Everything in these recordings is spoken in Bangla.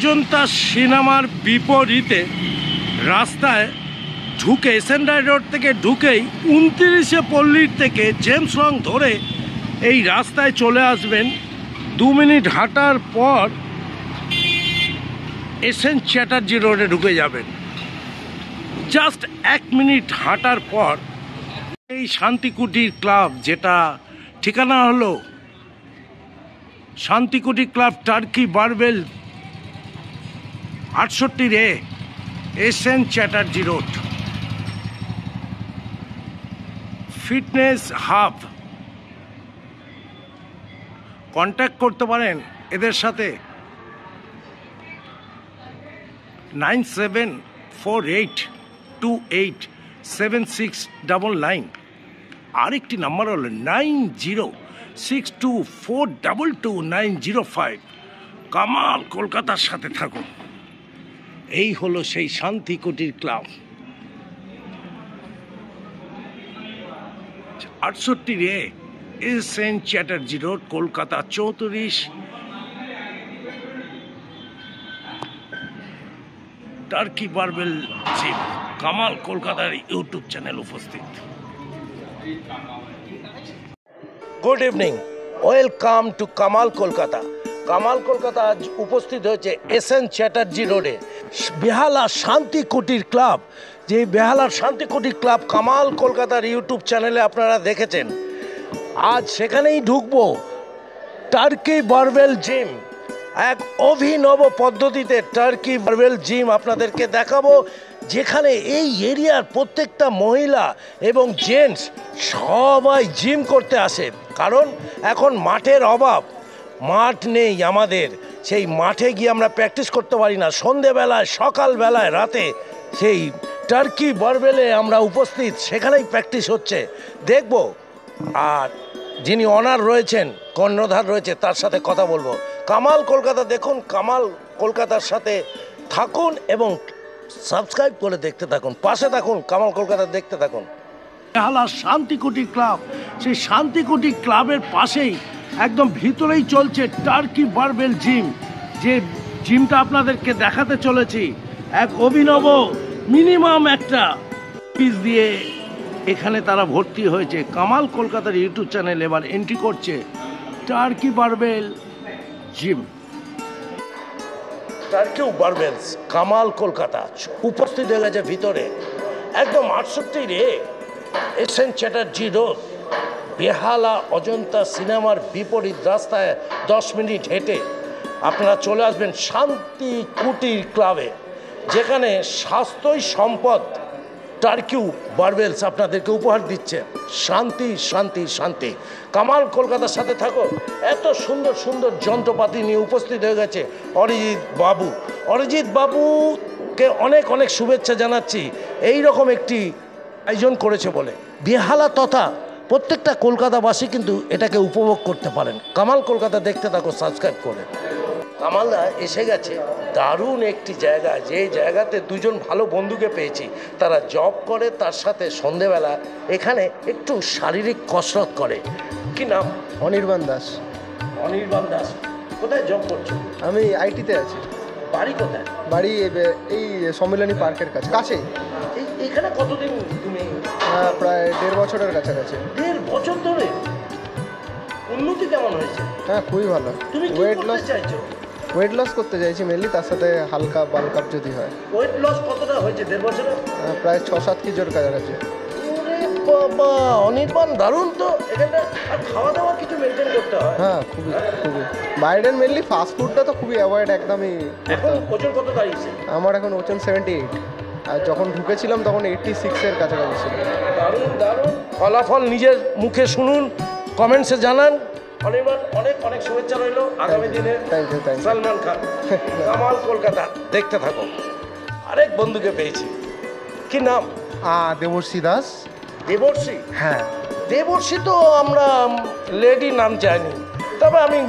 অজন্তা সিনেমার বিপরীতে রাস্তায় ঢুকে এসএনডাই রোড থেকে ঢুকেই 29শে পল্লীর থেকে জেমস রং ধরে এই রাস্তায় চলে আসবেন। 2 মিনিট হাঁটার পর এসএন চ্যাটার্জি রোডে ঢুকে যাবেন। জাস্ট 1 মিনিট হাঁটার পর এই শান্তিকুটির ক্লাব, যেটা ঠিকানা হলো Shantikuti club, Turkey Barbell 68 SN Chatterjee road, fitness hub. Contact করতে পারেন এদের সাথে 9748287699। আরেকটি নাম্বার হলো 9062422905। কামাল কলকাতার সাথে থাকুন। এই হলো সেই শান্তিকুটির club, 68 SN Chatterjee road, Kolkata 34। Turkey Barbell gym, Kamal কলকাতার ইউটিউব চ্যানেল উপস্থিত। Good evening, welcome to Kamal Kolkata. Kamal Kolkata আজ উপস্থিত হয়েছে এসএন চ্যাটার্জি রোডে বেহালা শান্তিকুটির ক্লাব। যে বেহালার শান্তিকুটির ক্লাব কামাল কলকাতার ইউটিউব চ্যানেলে আপনারা দেখেছেন। আজ সেখানেই ঢুকবো। টার্কি বারবেল জিম, এক অভিনব পদ্ধতিতে টার্কি বারবেল জিম আপনাদেরকে দেখাবো, যেখানে এই এরিয়ার প্রত্যেকটা মহিলা এবং জেন্টস সবাই জিম করতে আসে। কারণ এখন মাঠের অভাব, মাঠ নেই আমাদের, সেই মাঠে গিয়ে আমরা প্র্যাকটিস করতে পারি না। সন্ধেবেলায়, সকালবেলায়, রাতে সেই টার্কি বারবেলে আমরা উপস্থিত, সেখানেই প্র্যাকটিস হচ্ছে, দেখব। আর যিনি অনার রয়েছেন, কর্ণধার রয়েছে, তার সাথে কথা বলবো। কামাল কলকাতা দেখুন, কামাল কলকাতার সাথে থাকুন এবং সাবস্ক্রাইব করে দেখতে থাকুন, পাশে থাকুন, কামাল কলকাতা দেখতে থাকুন। বেহালা শান্তিকুটি ক্লাব, সেই শান্তিকুটি ক্লাবের পাশেই একদম ভিতরেই চলছে টার্কি বারবেল জিম। যে জিমটা আপনাদেরকে দেখাতে চলেছি, এক অভিনব মিনিমাম একটা ফিস দিয়ে এখানে তারা ভর্তি হয়েছে। কামাল কলকাতার ইউটিউব চ্যানেল এবার এন্ট্রি করছে Turkey Barbell gym. Turkey Barbells Kamal Kolkata উপস্থিত হয়ে গেছে ভিতরে, একদম 68 এসএন চ্যাটার্জি রোড, বেহালা অজন্তা সিনেমার বিপরীত রাস্তায় 10 মিনিট হেঁটে আপনারা চলে আসবেন শান্তিকুটির ক্লাবে, যেখানে স্বাস্থ্যই সম্পদ টার্কি বারবেলস আপনাদেরকে উপহার দিচ্ছে। শান্তি শান্তি শান্তি। কামাল কলকাতার সাথে থাকো। এত সুন্দর সুন্দর যন্ত্রপাতি নিয়ে উপস্থিত হয়ে গেছে অরিজিৎ বাবু। অরিজিৎ বাবুকে অনেক অনেক শুভেচ্ছা জানাচ্ছি, এই রকম একটি আয়োজন করেছে বলে। বেহালা তথা প্রত্যেকটা কলকাতাবাসী কিন্তু এটাকে উপভোগ করতে পারেন। কামাল কলকাতা দেখতে থাকো সাবস্ক্রাইব করে। কামালদা এসে গেছে দারুণ একটি জায়গা, যে জায়গাতে দুজন ভালো বন্ধুকে পেয়েছি। তারা জব করে, তার সাথে সন্ধেবেলা এখানে একটু শারীরিক কসরত করে। কি নাম? অনির্বাণ দাস। অনির্বাণ দাস, কোথায় জব করছো? আমি আইটিতে আছি। বাড়ি কোথায়? বাড়ি এই সম্মিলনী পার্কের কাছে। এখানে কতদিন তুমি? প্রায় 1.5 বছরের কাছাকাছি। 1.5 বছর ধরে? উন্নতি কেমন হয়েছে? হ্যাঁ, খুবই ভালো। তুমি ওয়েট লস করতে চাইছি মেনলি, তার সাথে হালকা বাল্ক আপ যদি হয়। ওয়েট লস কতটা হয়েছে 1.5 বছরে? প্রায় 6-7 কেজির কাছাকাছি। বাবা অনির্বাণ, দারুণ তো। এখানে আর খাওয়া দাওয়া কিছু মেনটেন করতে হয়? হ্যাঁ, খুবই। বাইরের মেনলি ফাস্ট ফুডটা তো খুবই অ্যাভয়েড একদমই। এখন ওজন কত দাঁড়িয়েছে? আমার এখন ওজন 78, আর যখন ঢুকেছিলাম তখন 86-এর কাছাকাছি ছিল। দারুণ দারুণ। ফলাফল নিজের মুখে শুনুন, কমেন্টসে জানান। অনির্বাণ, অনেক অনেক শুভেচ্ছা রইল আগামী দিনে। Thank you. সালমান খান, কামাল কলকাতা দেখতে থাকো। আরেক বন্ধুকে পেয়েছি, কি নাম? দেবর্ষী দাস। দেবর্ষী? হ্যাঁ। দেবর্ষী তো আমরা লেডি নাম জানি, তবে আমি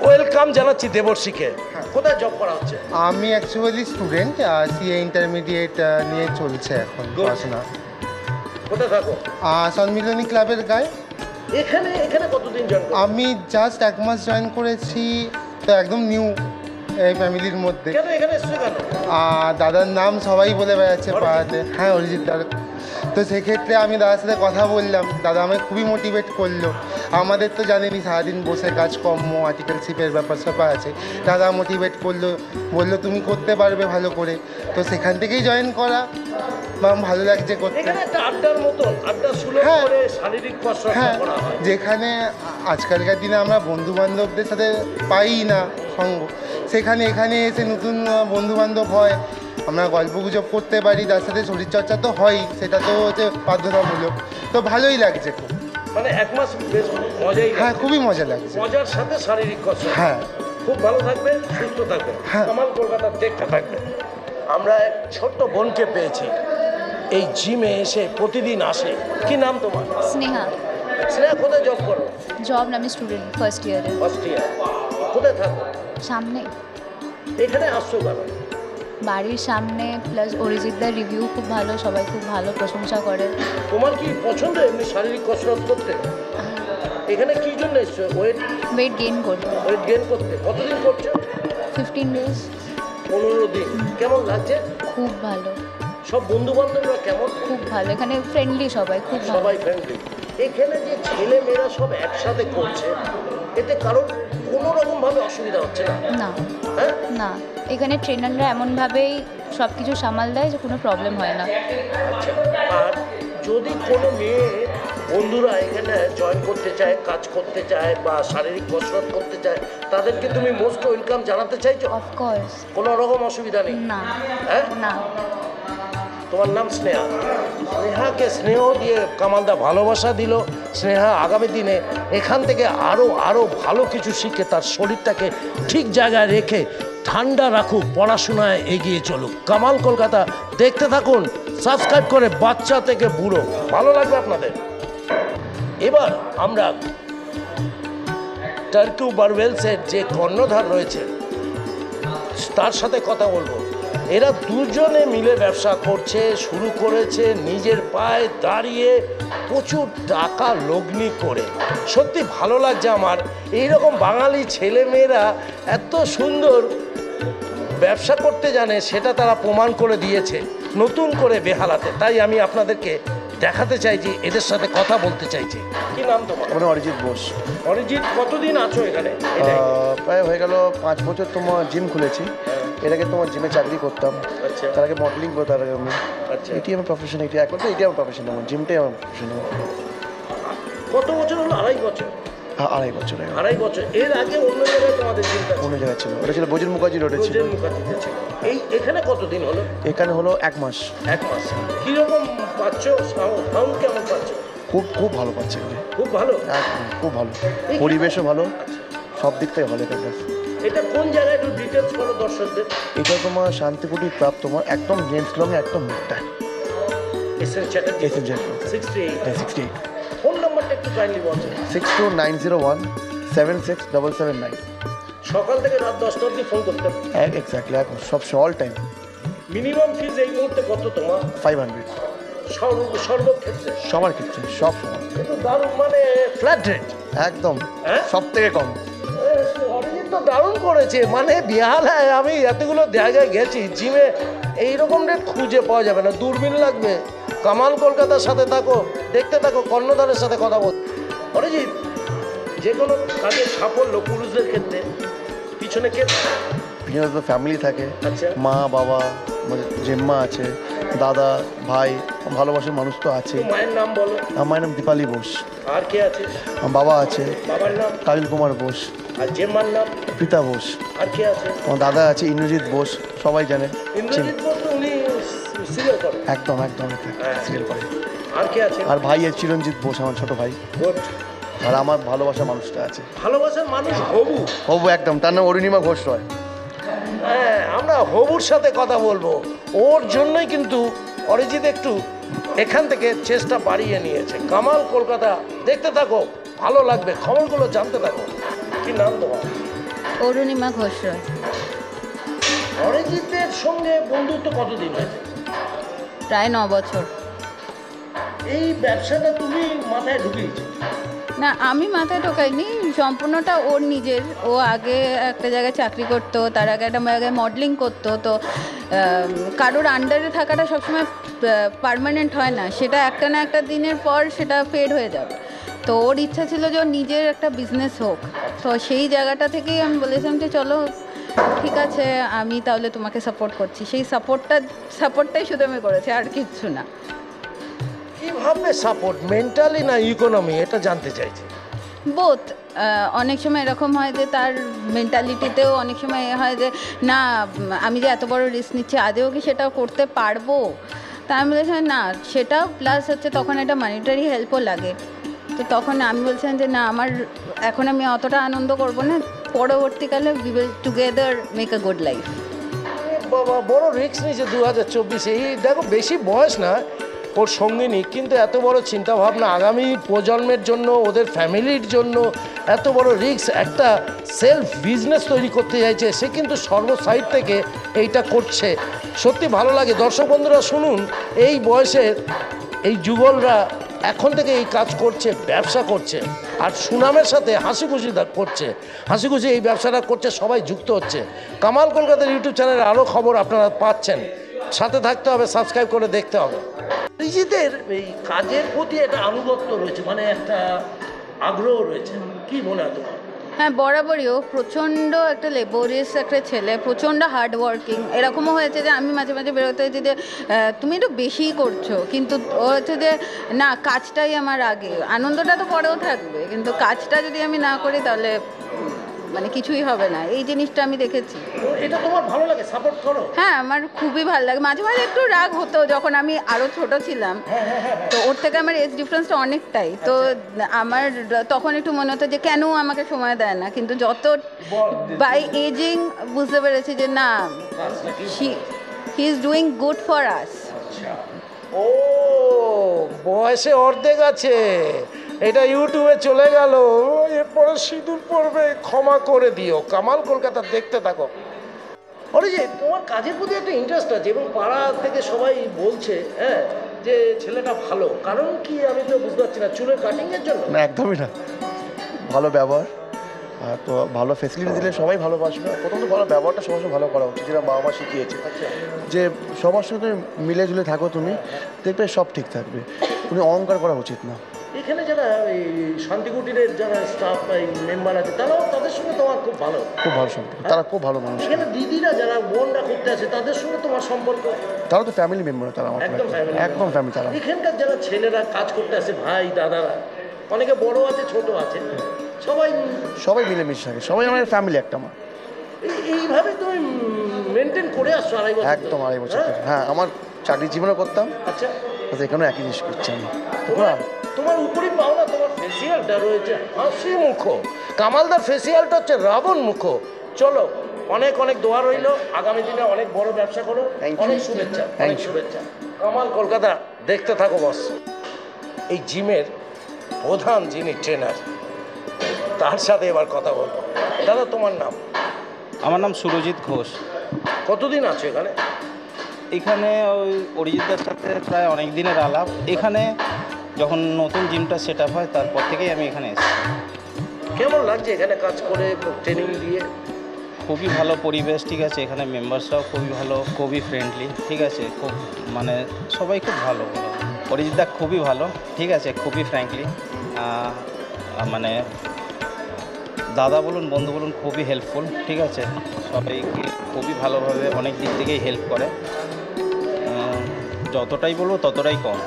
ওয়েলকাম জানাচ্ছি দেবর্ষীকে। কোথায় জব করা হচ্ছে? আমি অ্যাকচুয়ালি স্টুডেন্ট, সিএ ইন্টারমিডিয়েট নিয়ে চলছে এখন পড়াশোনা। কোথায় থাকো? সম্মিলনী ক্লাবের গায়ে। এখানে কতদিন জয়েন? আমি জাস্ট 1 মাস জয়েন করেছি, তো একদম নিউ এই ফ্যামিলির মধ্যে। কেন এখানে এসছো কেন? দাদার নাম সবাই বলে বেড়াচ্ছে পাড়াতে। হ্যাঁ, অরিজিৎ দাদা। তো সেক্ষেত্রে আমি দাদার সাথে কথা বললাম, দাদা আমায় খুবই মোটিভেট করলো। আমাদের তো জানেনই সারাদিন বসে কাজকর্ম, আর্টিকেলশিপের ব্যাপার স্যাপার আছে। দাদা মোটিভেট করলো, বললো তুমি করতে পারবে ভালো করে। তো সেখান থেকেই জয়েন করা, বা ভালো লাগছে করতে। এখানে একটা আড্ডার মতন, আড্ডা সুলভ হ্যাঁ। করে শারীরিক কসরত হ্যাঁ, করা হয়। যেখানে আজকালকার দিনে আমরা বন্ধু বান্ধবদের সাথে পাই না সঙ্গ, সেখানে এখানে এসে নতুন বন্ধু বান্ধব হয়, আমরা গল্প গুজব করতে পারি, তার সাথে শরীরচর্চা তো হয়ই, সেটা তো হচ্ছে বাধ্যতামূলক। তো ভালোই লাগছে খুব। মানে এক মাস বেশ মজাই হ্যাঁ, লাগছে। খুবই মজা লাগছে। মজার সাথে শারীরিক কসরত। হ্যাঁ, খুব ভালো থাকবে, সুস্থ থাকবে, হ্যাঁ। কামাল কলকাতা দেখতে থাকবে। আমরা এক ছোট্ট বোনকে পেয়েছি, এই জিমে এসে প্রতিদিন আসে। কি নাম তোমার? স্নেহা। স্নেহা কোথায় জব করো? জব না, আমি স্টুডেন্ট, ফার্স্ট ইয়ারে। First year. কোথায় থাকো? সামনে, এখানে আসছো কেন? বাড়ির সামনে, প্লাস অরিজিৎদার রিভিউ খুব ভালো, সবাই খুব ভালো প্রশংসা করে। তোমার কি পছন্দ এমনি শারীরিক কসরত করতে? এখানে কি জন্য এসছো? ওয়েট গেইন করতে। ওয়েট গেইন করতে। কতদিন করছো? 15 ডেজ। 15 দিন। কেমন লাগছে? খুব ভালো, সব বন্ধু বান্ধবরা কেমন? খুব ভালো, এখানে ফ্রেন্ডলি সবাই, খুব ভালো। সবাই ফ্রেন্ডলি। এখানে যে ছেলে মেয়েরা সব একসাথে করছে, এতে কারোর কোনো রকমভাবে অসুবিধা হচ্ছে না? না হ্যাঁ? না, এখানে ট্রেনাররা এমনভাবেই সব কিছু সামাল দেয় যে কোনো প্রবলেম হয় না। আচ্ছা। আর যদি কোনো মেয়ে বন্ধুরা এখানে জয়েন করতে চায়, কাজ করতে চায় বা শারীরিক কসরত করতে চায়, তাদেরকে তুমি মোস্ট ওয়েলকাম জানাতে চাইছো? অফকোর্স। কোনো রকম অসুবিধা নেই? না। হ্যাঁ? না। তোমার নাম স্নেহা। স্নেহাকে স্নেহ দিয়ে কামালদা ভালোবাসা দিল। স্নেহা আগামী দিনে এখান থেকে আরও ভালো কিছু শিখে তার শরীরটাকে ঠিক জায়গায় রেখে ঠান্ডা রাখুক, পড়াশোনায় এগিয়ে চলুক। কামাল কলকাতা দেখতে থাকুন, সাবস্ক্রাইব করে, বাচ্চা থেকে বুড়ো। ভালো লাগবে আপনাদের। এবার আমরা টার্কি বারওয়েলসের যে কর্ণধার রয়েছে তার সাথে কথা বলবো। এরা দুজনে মিলে ব্যবসা করছে, শুরু করেছে নিজের পায়ে দাঁড়িয়ে, প্রচুর টাকা লগ্নি করে। সত্যি ভালো লাগছে আমার, এইরকম বাঙালি ছেলেমেয়েরা এত সুন্দর ব্যবসা করতে জানে, সেটা তারা প্রমাণ করে দিয়েছে নতুন করে বেহালাতে। তাই আমি আপনাদেরকে দেখাতে চাইছি, এদের সাথে কথা বলতে চাইছি। কি নাম তোমার? আমার অরিজিৎ বোস। অরিজিৎ, কতদিন আছো এখানে? প্রায় হয়ে গেল 5 বছর। তোমার জিম খুলেছি। এর আগে তোমার জিমে চাকরি করতাম। আচ্ছা। তার আগে মডেলিং করতাম। তার আগে আমি আচ্ছা। এটি আমার প্রফেশন। এটি এখন তো এটি আমার প্রফেশন, আমার জিমটাই আমার প্রফেশন। কত বছর হলো? 2.5 বছর। 2.5 বছর আগে 2.5 বছর। এর আগে অন্য জায়গায় তোমাদের জিমটা ছিল? অন্য জায়গায় ছিল, ওটা ছিল বোজেন মুখার্জি রোডে ছিল। রোজের মুখার্জিতে ছিল। এখানে কতদিন হলো? এখানে হলো 1 মাস। 1 মাস। কিরকম পাচ্ছ? সাউন্ড কেমন পাচ্ছ? খুব খুব ভালো পাচ্ছে এখানে। খুব ভালো। একদম খুব ভালো, পরিবেশও ভালো, সব দিক থেকে ভালো এখানকার। এটা কোন জায়গায়, একটু ডিটেলস বলো দর্শকদের। এটা তোমার শান্তিকুটির ক্লাব, তোমার একদম জেন্টস ক্লাব, একদম মুখটা S N Chatterjee. S N Chatterjee. 68। 68। Phone নাম্বারটা একটু কাইন্ডলি বলছেন। 6290176779। সকাল থেকে রাত 10টা অবধি ফোন করতে হবে। এক্স্যাক্টলি, এখন সব অল টাইম। মিনিমাম ফিজ এই মুহূর্তে কত তোমার? 500 সর্বক্ষেত্রে? সবার ক্ষেত্রে, সব সময় কিন্তু দারুণ, মানে ফ্ল্যাট রেট একদম। হ্যাঁ? সব থেকে কম। অরিজিৎ তো দারুণ করেছে। মানে বেহালায় আমি এতগুলো জায়গায় গেছি, জিমে এইরকম রেট খুঁজে পাওয়া যাবে না, দূরবীন লাগবে। কামাল কলকাতার সাথে থাকো, দেখতে থাকো, কর্ণধারের সাথে কথা বল। অরিজিৎ, যে কোনো কাজের সাফল্য পুরুষদের ক্ষেত্রে পিছনে কে? পিছনে তো ফ্যামিলি থাকে। আচ্ছা। মা বাবা, জেম্মা আছে, দাদা ভাই, ভালোবাসার মানুষ তো আছে। মায়ের নাম বলো। আমার নাম দীপালি বোস। আর কে আছে? আমার বাবা আছে বাবার নাম? কাবিল কুমার বোস। আর জেম্মার নাম? পিতা বোস। আর কে আছে? আমার দাদা আছে ইন্দ্রজিৎ বোস, সবাই জানে। ইন্দ্রজিৎ বোস তো উনি সিরিয়াল করে। একদম একদম সিরিয়াল করে। আর কে আছে? আর ভাই আছে চিরঞ্জিত বোস, আমার ছোট ভাই। গুড। আর আমার ভালোবাসার মানুষটা আছে। ভালোবাসার মানুষ হবু। হবু একদম, তার নাম অরুণিমা ঘোষ রয়। হ্যাঁ, আমরা হবুর সাথে কথা বলবো। ওর জন্যই কিন্তু অরিজিৎ একটু এখান থেকে চেষ্টা বাড়িয়ে নিয়েছে। কামাল কলকাতা দেখতে থাকো, ভালো লাগবে, খবরগুলো জানতে থাকো। কি নাম তোমার? অরুণিমা ঘোষ রয়। অরিজিতের সঙ্গে বন্ধুত্ব কতদিন হয়েছে? প্রায় 9 বছর। এই ব্যবসাটা তুমি মাথায় ঢুকিয়েছো? না, আমি মাথায় ঢোকাইনি, সম্পূর্ণটা ওর নিজের। ও আগে একটা জায়গায় চাকরি করতো, তার আগে একটা জায়গায় মডেলিং করতো। তো কারোর আন্ডারে থাকাটা সবসময় পার্মানেন্ট হয় না, সেটা একটা না একটা দিনের পর সেটা ফেড হয়ে যাবে। তো ওর ইচ্ছা ছিল যে ওর নিজের একটা বিজনেস হোক। তো সেই জায়গাটা থেকেই আমি বলেছিলাম যে চলো ঠিক আছে, আমি তাহলে তোমাকে সাপোর্ট করছি। সেই সাপোর্টটাই শুধু আমি করেছি, আর কিচ্ছু না। কিভাবে সাপোর্ট, মেন্টালি না ইকোনমি, এটা জানতে চাইছি। বোথ। অনেক সময় এরকম হয় যে তার মেন্টালিটিতেও অনেক সময় হয় যে না, আমি যে এত বড় রিস্ক নিচ্ছি আদেও কি সেটা করতে পারবো। তা আমি বলেছিলাম না, সেটাও প্লাস হচ্ছে তখন একটা মানিটারি হেল্পও লাগে। তো তখন আমি বলছিলাম যে না, আমার এখন আমি অতটা আনন্দ করবো না, পরবর্তীকালে we will together make a good life. বাবা বড় রিস্ক নিয়েছে 2024-এ। এই দেখো, বেশি বয়স না ওর সঙ্গিনী, কিন্তু এত বড় চিন্তাভাবনা আগামী প্রজন্মের জন্য, ওদের ফ্যামিলির জন্য এত বড় রিস্ক, একটা সেলফ বিজনেস তৈরি করতে চাইছে সে, কিন্তু সর্বসাইড থেকে এইটা করছে। সত্যি ভালো লাগে। দর্শক বন্ধুরা শুনুন, এই বয়সের এই যুগলরা এখন থেকে এই কাজ করছে, ব্যবসা করছে, আর সুনামের সাথে হাসি খুশি করছে, হাসি খুশি এই ব্যবসাটা করছে, সবাই যুক্ত হচ্ছে। কামাল কলকাতার ইউটিউব চ্যানেলে আরও খবর আপনারা পাচ্ছেন, সাথে থাকতে হবে, সাবস্ক্রাইব করে দেখতে হবে। অরিজিতের এই কাজের প্রতি একটা আনুগত্য রয়েছে, মানে একটা আগ্রহ রয়েছে, কি মনে হয় তোমার? হ্যাঁ, বরাবরই ও প্রচণ্ড একটা লেবোরিয়াস একটা ছেলে, প্রচণ্ড হার্ড ওয়ার্কিং। এরকমও হয়েছে যে আমি মাঝে মাঝে বেরোতে হয়েছে যে তুমি একটু বেশিই করছো, কিন্তু ও হচ্ছে যে না, কাজটাই আমার আগে, আনন্দটা তো পরেও থাকবে, কিন্তু কাজটা যদি আমি না করি তাহলে মানে কিছুই হবে না। এই জিনিসটা আমি দেখেছি। এটা তোমার ভালো লাগে, সাপোর্ট করো? হ্যাঁ, আমার খুবই ভালো লাগে। মাঝে মাঝে একটু রাগ হতো যখন আমি আরও ছোট ছিলাম, তো ওর থেকে আমার এজ ডিফারেন্সটা অনেকটাই। তো আমার তখন একটু মনে হতো যে কেন আমাকে সময় দেয় না, কিন্তু যত বাই এজিং বুঝতে পেরেছি যে না, he is doing good for us. ও বয়সে অর্ধেক আছে, এটা ইউটিউবে চলে গেল, এরপরে সিঁদুর পড়বে, ক্ষমা করে দিও। কামাল কলকাতা দেখতে থাকো। অরিজিৎ, তোমার কাজের প্রতি একটা ইন্টারেস্ট আছে এবং পাড়া থেকে সবাই বলছে হ্যাঁ যে ছেলেটা ভালো, কারণ কি আমি তো বুঝতে পারছি না, চুলের কাটিংয়ের জন্য? না, একদমই না। ভালো ব্যবহার, আর তো ভালো ফেসিলিটি দিলে সবাই ভালোবাসবে। প্রথমত ভালো ব্যবহারটা সবার সঙ্গে ভালো করা উচিত, যেটা বাবা মা শিখিয়েছে যে সবার সঙ্গে মিলে ঝুলে থাকো, তুমি দেখবে সব ঠিক থাকবে। তুমি অহংকার করা উচিত না। এখানে যারা এই শান্তিকুটিরের যারা স্টাফ মেম্বার আছে, তারাও, তাদের সঙ্গে তোমার খুব ভালো, খুব ভালো সম্পর্ক, তারা খুব ভালো মানুষ। এখানে দিদিরা যারা বোনরা করতে আছে, তাদের সঙ্গে তোমার সম্পর্ক? তারা তো ফ্যামিলি মেম্বার, তারা আমার একদম ফ্যামিলি। তারা এখানকার যারা ছেলেরা কাজ করতে আছে, ভাই দাদারা, অনেকে বড় আছে ছোট আছে, সবাই মিলেমিশে থাকে, সবাই আমার ফ্যামিলি একটা। আমার এইভাবে তুমি মেনটেন করে আসছো 2.5 বছর? একদম 2.5 বছর। হ্যাঁ, আমার চাকরি জীবনে করতাম, আচ্ছা, এখানেও একই জিনিস করছি আমি। তোমার উপরই পাওনা, তোমার ফেসিয়ালটা রয়েছে হাসি মুখ। কামালদার ফেসিয়ালটা হচ্ছে রাবণ মুখ। চলো, অনেক অনেক দোয়া রইল, আগামী দিনে অনেক বড় ব্যবসা করো, অনেক শুভেচ্ছা, অনেক শুভেচ্ছা। কামাল কলকাতা দেখতে থাকো বস। এই জিমের প্রধান যিনি ট্রেনার, তার সাথে এবার কথা বলবো। দাদা, তোমার নাম? আমার নাম সুরজিৎ ঘোষ। কতদিন আছো এখানে? এখানে ওই অরিজিৎদার সাথে প্রায় অনেক দিনের আলাপ। এখানে যখন নতুন জিমটা সেট আপ হয় তারপর থেকেই আমি এখানে এসেছি। কেমন লাগছে এখানে কাজ করে, ট্রেনিং দিয়ে? খুবই ভালো পরিবেশ, ঠিক আছে। এখানে মেম্বার্সরাও খুবই ভালো, খুবই ফ্রেন্ডলি, ঠিক আছে। খুব মানে সবাই খুব ভালো। অরিজিৎদা খুবই ভালো, ঠিক আছে, খুবই ফ্র্যাঙ্কলি, মানে দাদা বলুন, বন্ধু বলুন, খুবই হেল্পফুল, ঠিক আছে। সবাইকে খুবই ভালোভাবে অনেক দিক থেকেই হেল্প করে। যতটাই বলবো ততটাই কম।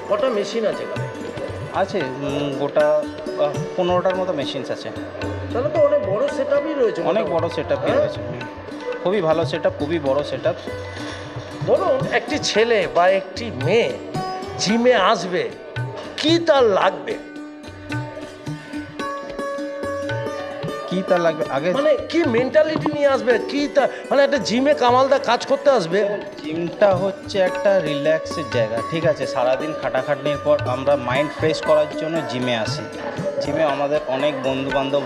কটা মেশিন আছে এখানে? আছে গোটা 15টার মতো মেশিনস আছে। তাহলে তো অনেক বড় সেটআপই রয়েছে। অনেক বড় সেটআপই রয়েছে, খুবই ভালো সেটআপ, খুবই বড় সেটআপ। ধরুন একটি ছেলে বা একটি মেয়ে জিমে আসবে, কি তার লাগবে? কি তার লাগবে আগে, মানে কি মেন্টালিটি নিয়ে আসবে, কি তা, মানে একটা জিমে কামালদা কাজ করতে আসবে? জিমটা হচ্ছে একটা রিল্যাক্সের জায়গা, ঠিক আছে। সারাদিন খাটাখাটনির পর আমরা মাইন্ড ফ্রেশ করার জন্য জিমে আসি। জিমে আমাদের অনেক বন্ধুবান্ধব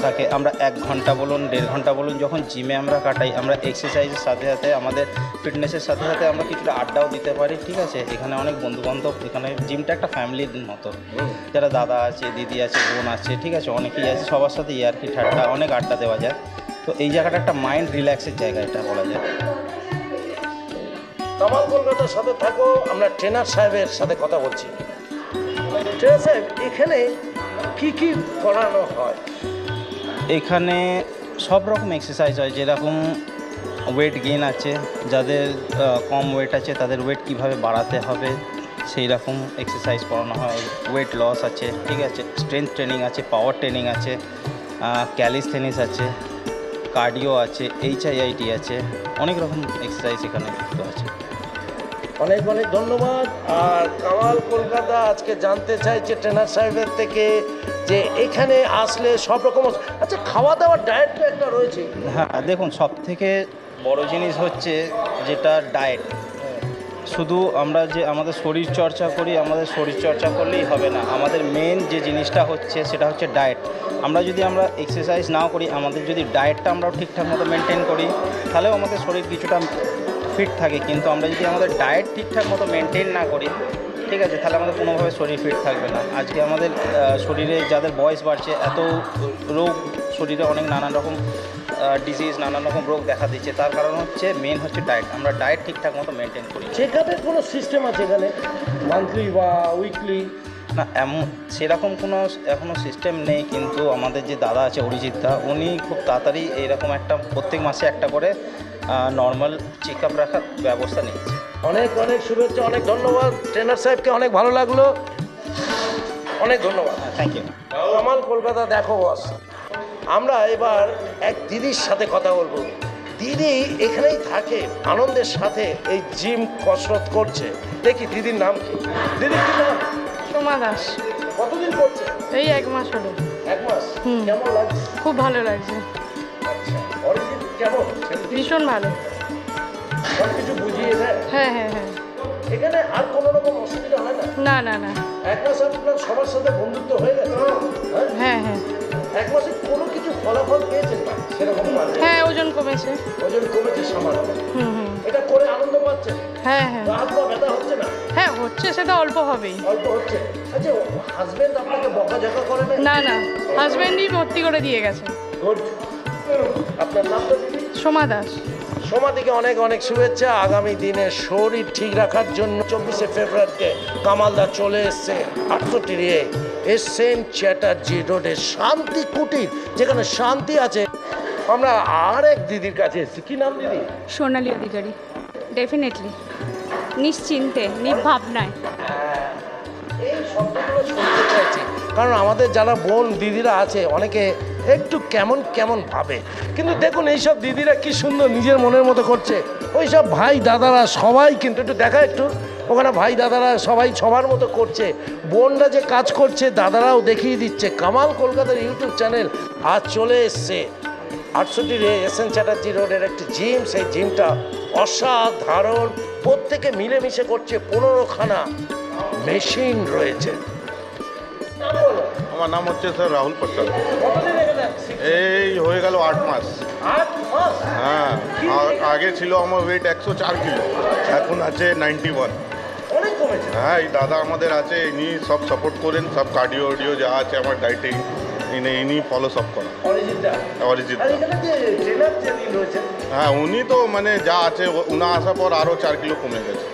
থাকে। আমরা 1 ঘন্টা বলুন 1.5 ঘন্টা বলুন যখন জিমে আমরা কাটাই, আমরা এক্সারসাইজের সাথে সাথে আমাদের ফিটনেসের সাথে সাথে আমরা কিছুটা আড্ডাও দিতে পারি, ঠিক আছে। এখানে অনেক বন্ধুবান্ধব, এখানে জিমটা একটা ফ্যামিলির মতো, যারা দাদা আছে, দিদি আছে, বোন আছে, ঠিক আছে, অনেকেই আছে, সবার সাথে ইয়ার্কি ঠাট্টা অনেক আড্ডা দেওয়া যায়। তো এই জায়গাটা একটা মাইন্ড রিল্যাক্সের জায়গা, এটা বলা যায়। কামাল কলকাতার সাথে থাকো, আমরা ট্রেনার সাহেবের সাথে কথা বলছি। ট্রেনার সাহেব, এখানে কি কি করানো হয়? এখানে সব রকম এক্সারসাইজ হয়, যেরকম ওয়েট গেইন আছে, যাদের কম ওয়েট আছে তাদের ওয়েট কিভাবে বাড়াতে হবে সেই রকম এক্সারসাইজ করানো হয়। ওয়েট লস আছে, ঠিক আছে, স্ট্রেংথ ট্রেনিং আছে, পাওয়ার ট্রেনিং আছে, ক্যালিস্থেনিক্স আছে, কার্ডিও আছে, HIIT আছে, অনেক রকম এক্সারসাইজ এখানে যুক্ত আছে। অনেক অনেক ধন্যবাদ। আর কামাল কলকাতা আজকে জানতে চাইছে ট্রেনার সাহেবের থেকে যে এখানে আসলে সব রকম, আচ্ছা খাওয়া দাওয়ার ডায়েট তো একটা রয়েছে। হ্যাঁ, দেখুন সব থেকে বড় জিনিস হচ্ছে যেটা ডায়েট। শুধু আমরা যে আমাদের শরীর চর্চা করি, আমাদের শরীর চর্চা করলেই হবে না, আমাদের মেন যে জিনিসটা হচ্ছে সেটা হচ্ছে ডায়েট। আমরা এক্সারসাইজ নাও করি, আমাদের যদি ডায়েটটা আমরা ঠিকঠাক মতো মেনটেন করি তাহলেও আমাদের শরীর কিছুটা ফিট থাকে। কিন্তু আমরা যদি আমাদের ডায়েট ঠিকঠাক মতো মেনটেন না করি, ঠিক আছে, তাহলে আমাদের কোনোভাবে শরীর ফিট থাকবে না। আজকে আমাদের শরীরে যাদের বয়স বাড়ছে, এত রোগ শরীরে, অনেক নানান রকম ডিজিজ, নানান রকম রোগ দেখা দিচ্ছে, তার কারণ হচ্ছে মেন হচ্ছে ডায়েট। আমরা ডায়েট ঠিকঠাক মতো মেনটেন করি। চেকআপের কোনো সিস্টেম আছে এখানে, মান্থলি বা উইকলি? না, সেরকম কোনো এখনও সিস্টেম নেই, কিন্তু আমাদের যে দাদা আছে অরিজিৎ দা, উনি খুব তাড়াতাড়ি এইরকম একটা প্রত্যেক মাসে একটা করে নর্মাল চেকআপ রাখার ব্যবস্থা নিচ্ছে। অনেক অনেক শুভেচ্ছা, অনেক ধন্যবাদ ট্রেনার সাহেবকে, অনেক ভালো লাগলো, অনেক ধন্যবাদ। Thank you. কামাল কলকাতা দেখো বস, আমরা এবার এক দিদির সাথে কথা বলবো। দিদি এখানেই থাকে, আনন্দের সাথে এই জিম কসরত করছে। দেখি দিদির নাম কি। দিদি কি নাম? সোমা দাস। কতদিন করছে? এই 1 মাস হলো। 1 মাস। কেমন লাগছে? খুব ভালো লাগছে। আচ্ছা, অরিজিৎ কেমন? ভীষণ ভালো। সব কিছু বুঝিয়ে দেয়? হ্যাঁ হ্যাঁ হ্যাঁ। এখানে আর কোনো রকম অসুবিধা হয় না? না না না। 1 মাস আপনার সবার সাথে বন্ধুত্ব হয়ে গেছে? হ্যাঁ হ্যাঁ 1 মাসে কোনো কিছু ফলাফল পেয়েছেন না সেরকম? হ্যাঁ, ওজন কমেছে। ওজন কমেছে সামান্য। হুম। এটা করে আনন্দ পাচ্ছেন? হ্যাঁ হ্যাঁ হাত পা ব্যথা হচ্ছে না? হ্যাঁ, হচ্ছে, সেটা অল্প হবেই। অল্প হচ্ছে। আচ্ছা, হাজবেন্ড আপনাকে বকাঝকা করে না? না না, হাজব্যান্ডই ভর্তি করে দিয়ে গেছে। গুড। আপনার নামটা দিদি? সোমা দাস। সোমাদিকে অনেক অনেক শুভেচ্ছা। আগামী দিনে শরীর ঠিক রাখার জন্য 24শে ফেব্রুয়ারিতে কামালদা চলে এসছে 68 এসএন চ্যাটার্জি রোডে শান্তি কুটির, যেখানে শান্তি আছে। আমরা আরেক দিদির কাছে এসেছি। কি নাম দিদি? সোনালী অধিকারী। ডেফিনেটলি, নিশ্চিন্তে, নির্ভাবনায়। এই শব্দগুলো শুনতে চাইছি, কারণ আমাদের যারা বোন দিদিরা আছে অনেকে একটু কেমন কেমন ভাবে, কিন্তু দেখুন এইসব দিদিরা কি সুন্দর নিজের মনের মতো করছে। ওই সব ভাই দাদারা সবাই কিন্তু একটু দেখা, একটু ওখানে ভাই দাদারা সবাই সবার মতো করছে। বোনরা যে কাজ করছে দাদারাও দেখিয়ে দিচ্ছে। কামাল কলকাতার ইউটিউব চ্যানেল আজ চলে এসছে 68 এসএন চ্যাটার্জি রোডের একটি জিম। সেই জিমটা অসাধারণ, প্রত্যেকে মিলেমিশে করছে। 15খানা মেশিন রয়েছে। আমার নাম হচ্ছে স্যার রাহুল প্রসাদ। এই হয়ে গেল 8 মাস। 8 মাস? হ্যাঁ, আগে ছিল আমার ওয়েট 104 কিলো, এখন আছে 91। অনেক কমেছে। হ্যাঁ, এই দাদা আমাদের আছে, ইনি সব সাপোর্ট করেন, সব কার্ডিও যা আছে আমার ডায়েটে ইনি ফলো সব করেন। অরিজিৎ। হ্যাঁ, উনি তো মানে যা আছে, উনি আসার পর আরও 4 কিলো কমে গেছে।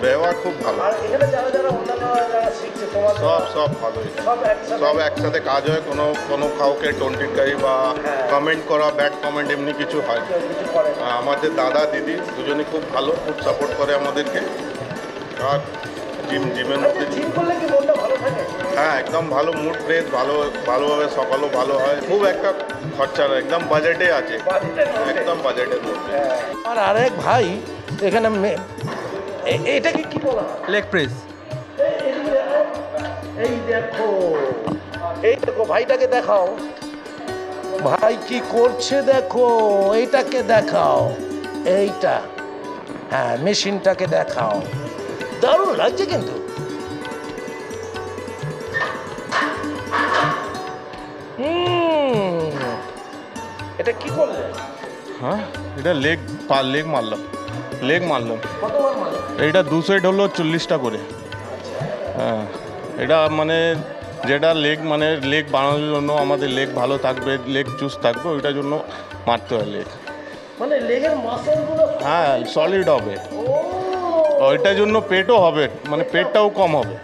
ব্যবহার খুব ভালো। সব ভালোই, সব একসাথে কাজ হয়। কোনো কাউকে টোনটিটকারি বা কমেন্ট করা, ব্যাড কমেন্ট এমনি কিছু হয়। আমাদের দাদা দিদি দুজনে খুব ভালো, খুব সাপোর্ট করে আমাদেরকে। আর জিমের মধ্যে হ্যাঁ একদম ভালো, মুড ফ্রেশ, ভালোভাবে সকালও ভালো হয়। খুব একটা খরচা না, একদম বাজেটে আছে, একদম বাজেটের মধ্যে। আর আরেক ভাই এখানে এটাকে কি বলা হয়? Leg press. এই দেখো, এই দেখো, ভাইটাকে দেখাও, ভাই কি করছে দেখো, এইটাকে দেখাও, এইটা, হ্যাঁ মেশিনটাকে দেখাও। দারুণ লাগছে কিন্তু। এটা কি করলে? হ্যাঁ, এটা লেগ মারলাম। কতবার মারলে? এইটা 2 সেট হলো 40টা করে। হ্যাঁ, এটা মানে যেটা লেগ বানানোর জন্য আমাদের লেগ ভালো থাকবে, লেগ চুজ থাকবে, ওইটার জন্য মারতে হয় লেগ। মানে লেগের মাসলগুলো হ্যাঁ, সলিড হবে। ওইটার জন্য পেটও হবে, মানে পেটটাও কম হবে,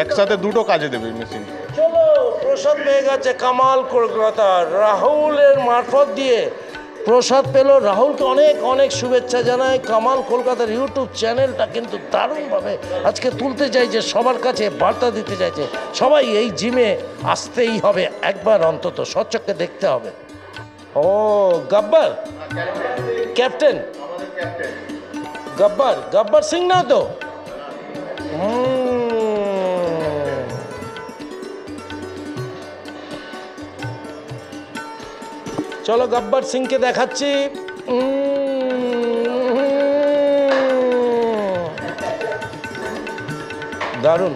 একসাথে দুটো কাজে দেবে মেশিন। চলো, প্রসাদ পেয়ে গেছে কামাল কলকাতা রাহুলের মারফত দিয়ে প্রসাদ পেল। রাহুলকে অনেক অনেক শুভেচ্ছা জানাই। কামাল কলকাতার ইউটিউব চ্যানেলটা কিন্তু দারুণভাবে আজকে তুলতে চাইছে, সবার কাছে বার্তা দিতে চাইছে সবাই এই জিমে আসতেই হবে, একবার অন্তত স্বচ্ছকে দেখতে হবে। ও গব্বর ক্যাপ্টেন, গব্বর সিং না তো? চলো গব্বর সিংকে দেখাচ্ছি। দারুণ।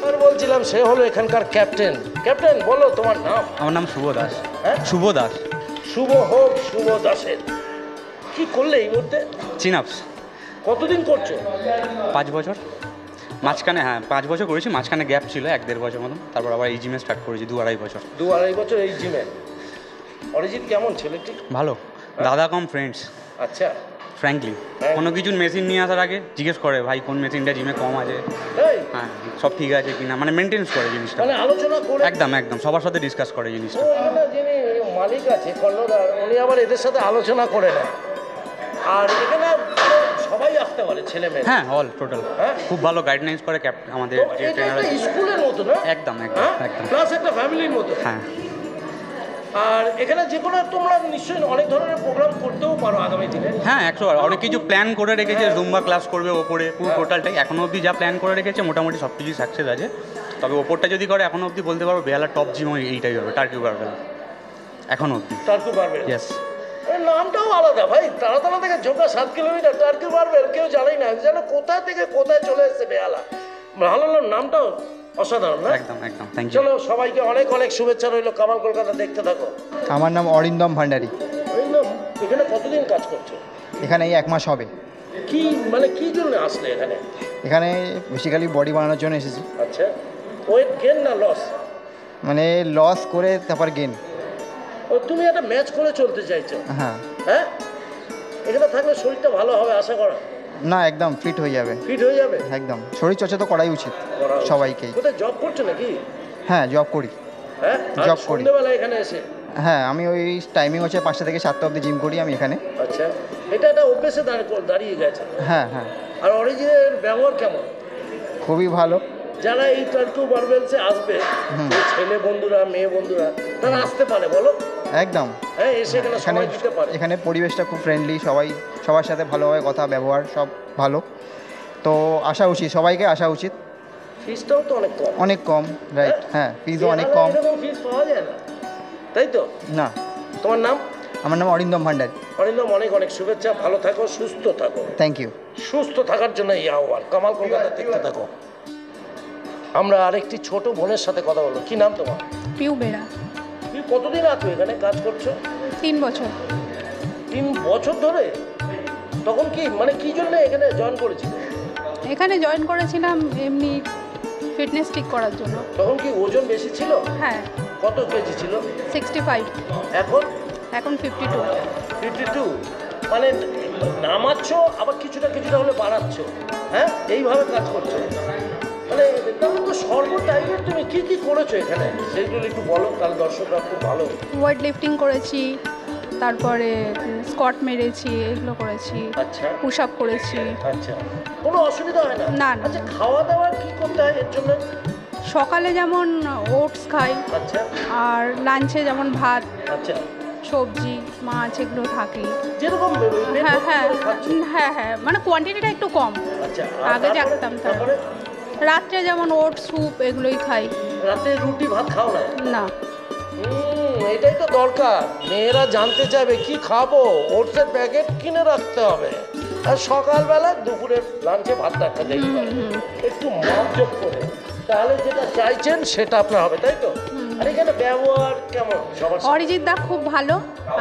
আর বলছিলাম সে হলো এখানকার ক্যাপ্টেন। ক্যাপ্টেন বলো তোমার নাম? আমার নাম শুভ দাস। হ্যাঁ, শুভ দাস। শুভ হোক শুভ দাসের। কি করলে এই মুহূর্তে? চিনআপস। কতদিন করছো? 5 বছর। মাঝখানে 5 বছর করেছি, মাঝখানে গ্যাপ ছিল 1-1.5 বছর মতন, তারপর আবার এই জিমে স্টার্ট করেছি 2-2.5 বছর। 2-2.5 বছর এই জিমে। অরিজিৎ কেমন ছেলেটি? ভালো, দাদা কম ফ্রেন্ডস। আচ্ছা, ফ্র্যাঙ্কলি কোনো কিছু মেশিন নিয়ে আসার আগে জিজ্ঞেস করে ভাই কোন মেশিনটা জিমে কম আছে, হ্যাঁ সব ঠিক আছে কিনা, মানে মেনটেন্স করে জিনিসটা, মানে আলোচনা করে একদম সবার সাথে ডিসকাস করে জিনিসটা। যিনি মালিক আছে কর্ণধার, উনি আবার এদের সাথে আলোচনা করে নেয়। আর এখানে সবাই আসতে পারে, ছেলে মেয়ে? হ্যাঁ, অল টোটাল। খুব ভালো গাইডলাইন্স করে আমাদের যে ট্রেনার আছে। স্কুলের মতো না? একদম প্লাস একটা ফ্যামিলির মতো। হ্যাঁ। আর এখানে যে কোনো তোমরা নিশ্চয়ই অনেক ধরনের প্রোগ্রাম করতেও পারো আগামী দিনে। হ্যাঁ, 100 অনেক কিছু প্ল্যান করে রেখেছে, জুম্বা ক্লাস করবে ওপরে, পুরো টোটালটাই এখনো অবধি যা প্ল্যান করে রেখেছে মোটামুটি সব কিছু সাকসেস আছে। তবে ওপরটা যদি করে এখনো অবধি বলতে পারবো বেহালার টপ জিম এইটাই হবে, টার্কি বারবেল এখনো অবধি। Turkey barbell, yes. নামটাও আলাদা ভাই। তাড়াতাড়ি থেকে ঝোঁকা 7 কিলোমিটার, টার্কি বারবেল কেউ জানেই না, যেন কোথা থেকে কোথায় চলে এসেছে বেহালা। ভালো নামটাও অসাধারণ না? একদম থ্যাংক ইউ। চলো, সবাইকে অনেক অনেক শুভেচ্ছা রইল। কামাল কলকাতা দেখতে থাকো। আমার নাম অরিন্দম ভান্ডারী। অরিন্দম, এখানে কতদিন কাজ করছো? এখানে এই 1 মাস হবে। কি মানে কি জন্য আসলে এখানে? এখানে বেসিক্যালি বডি বানানোর জন্য এসেছি। আচ্ছা, ওয়েট গেন না লস? মানে লস করে তারপর গেন। ও, তুমি একটা ম্যাচ করে চলতে চাইছো? হ্যাঁ। হ্যাঁ, এখানে থাকলে শরীরটা ভালো হবে আশা করা? না, একদম ফিট হয়ে যাবে। ফিট হয়ে যাবে একদম। শরীর চর্চা তো করাই উচিত সবাইকেই। কোথায় জব করছো নাকি? হ্যাঁ, জব করি। হ্যাঁ, জব করি। সন্ধ্যেবেলা এখানে এসে? হ্যাঁ, আমি ওই টাইমিং হচ্ছে 5টা থেকে 7টা অবধি জিম করি আমি এখানে। আচ্ছা, এটা একটা অভ্যেসে দাঁড়িয়ে গেছে। হ্যাঁ। আর অরিজিনের ব্যবহার কেমন? খুবই ভালো। যারা এই টার্কি বারবেলসে আসবে, ছেলে বন্ধুরা মেয়ে বন্ধুরা, তারা আসতে পারে বলো? একদম। হ্যাঁ, এসে এখানে সময় দিতে পারে। এখানে পরিবেশটা খুব ফ্রেন্ডলি, সবার সাথে ভালোভাবে কথা ব্যবহার সব ভালো, তো আসা উচিত, সবাইকে আসা উচিত। ফিসটাও তো অনেক কম। রাইট। হ্যাঁ, ফিসও অনেক কম। এরকম ফিস পাওয়া যায় না, তাই তো? না। তোমার নাম? আমার নাম অরিন্দম ভান্ডারী। অরিন্দম, অনেক অনেক শুভেচ্ছা। ভালো থাকো, সুস্থ থাকো। Thank you. সুস্থ থাকার জন্য এই আহ্বান। কামাল কলকাতা দেখতে থাকো। আমরা আরেকটি ছোট বোনের সাথে কথা বলবো। কি নাম তোমার? পিউ বেড়া। তুমি কতদিন আছো এখানে কাজ করছো? 3 বছর। 3 বছর ধরে? তখন কি মানে কি জন্য এখানে জয়েন করেছিলে? এখানে জয়েন করেছিলাম এমনি ফিটনেস ঠিক করার জন্য। তখন কি ওজন বেশি ছিল? হ্যাঁ। কত কেজি ছিল? 65। এখন 52। মানে নামাচ্ছ আবার কিছুটা হলে বাড়াচ্ছ, হ্যাঁ, এইভাবে কাজ করছো। মানে তাহলে তো সর্ব টাইপের তুমি কি করেছো এখানে সেইগুলো একটু বলো, তাহলে দর্শকরা খুব ভালো। ওয়েট লিফটিং করেছি, তারপরে স্কোয়াট মেরেছি, এগুলো করেছি। আচ্ছা। পুশ আপ করেছি। আচ্ছা, কোনো অসুবিধা হয় না? না। আচ্ছা, খাওয়া দাওয়া কি করতে হয় এর জন্য? সকালে যেমন ওটস খাই। আচ্ছা। আর লাঞ্চে যেমন ভাত, আচ্ছা, সবজি, মাছ এগুলো থাকে যেরকম। হ্যাঁ, মানে কোয়ান্টিটিটা একটু কম। আচ্ছা, আগে জানতাম। তারপরে রাত্রে যেমন ওটস স্যুপ এগুলোই খাই। রাতে রুটি ভাত খাও না? না। এটাই তো দরকার। মেয়েরা জানতে চাইবে কি খাবো, ওটসের প্যাকেট কিনে রাখতে হবে। আর সকালবেলা দুপুরের লাঞ্চে ভাত একটা দেই একটু মাপজোক করে, তাহলে যেটা চাইছেন সেটা আপনার হবে, তাই তো? আর এখানে ব্যবহার কেমন সবার সাথে? অরিজিৎ দা খুব ভালো,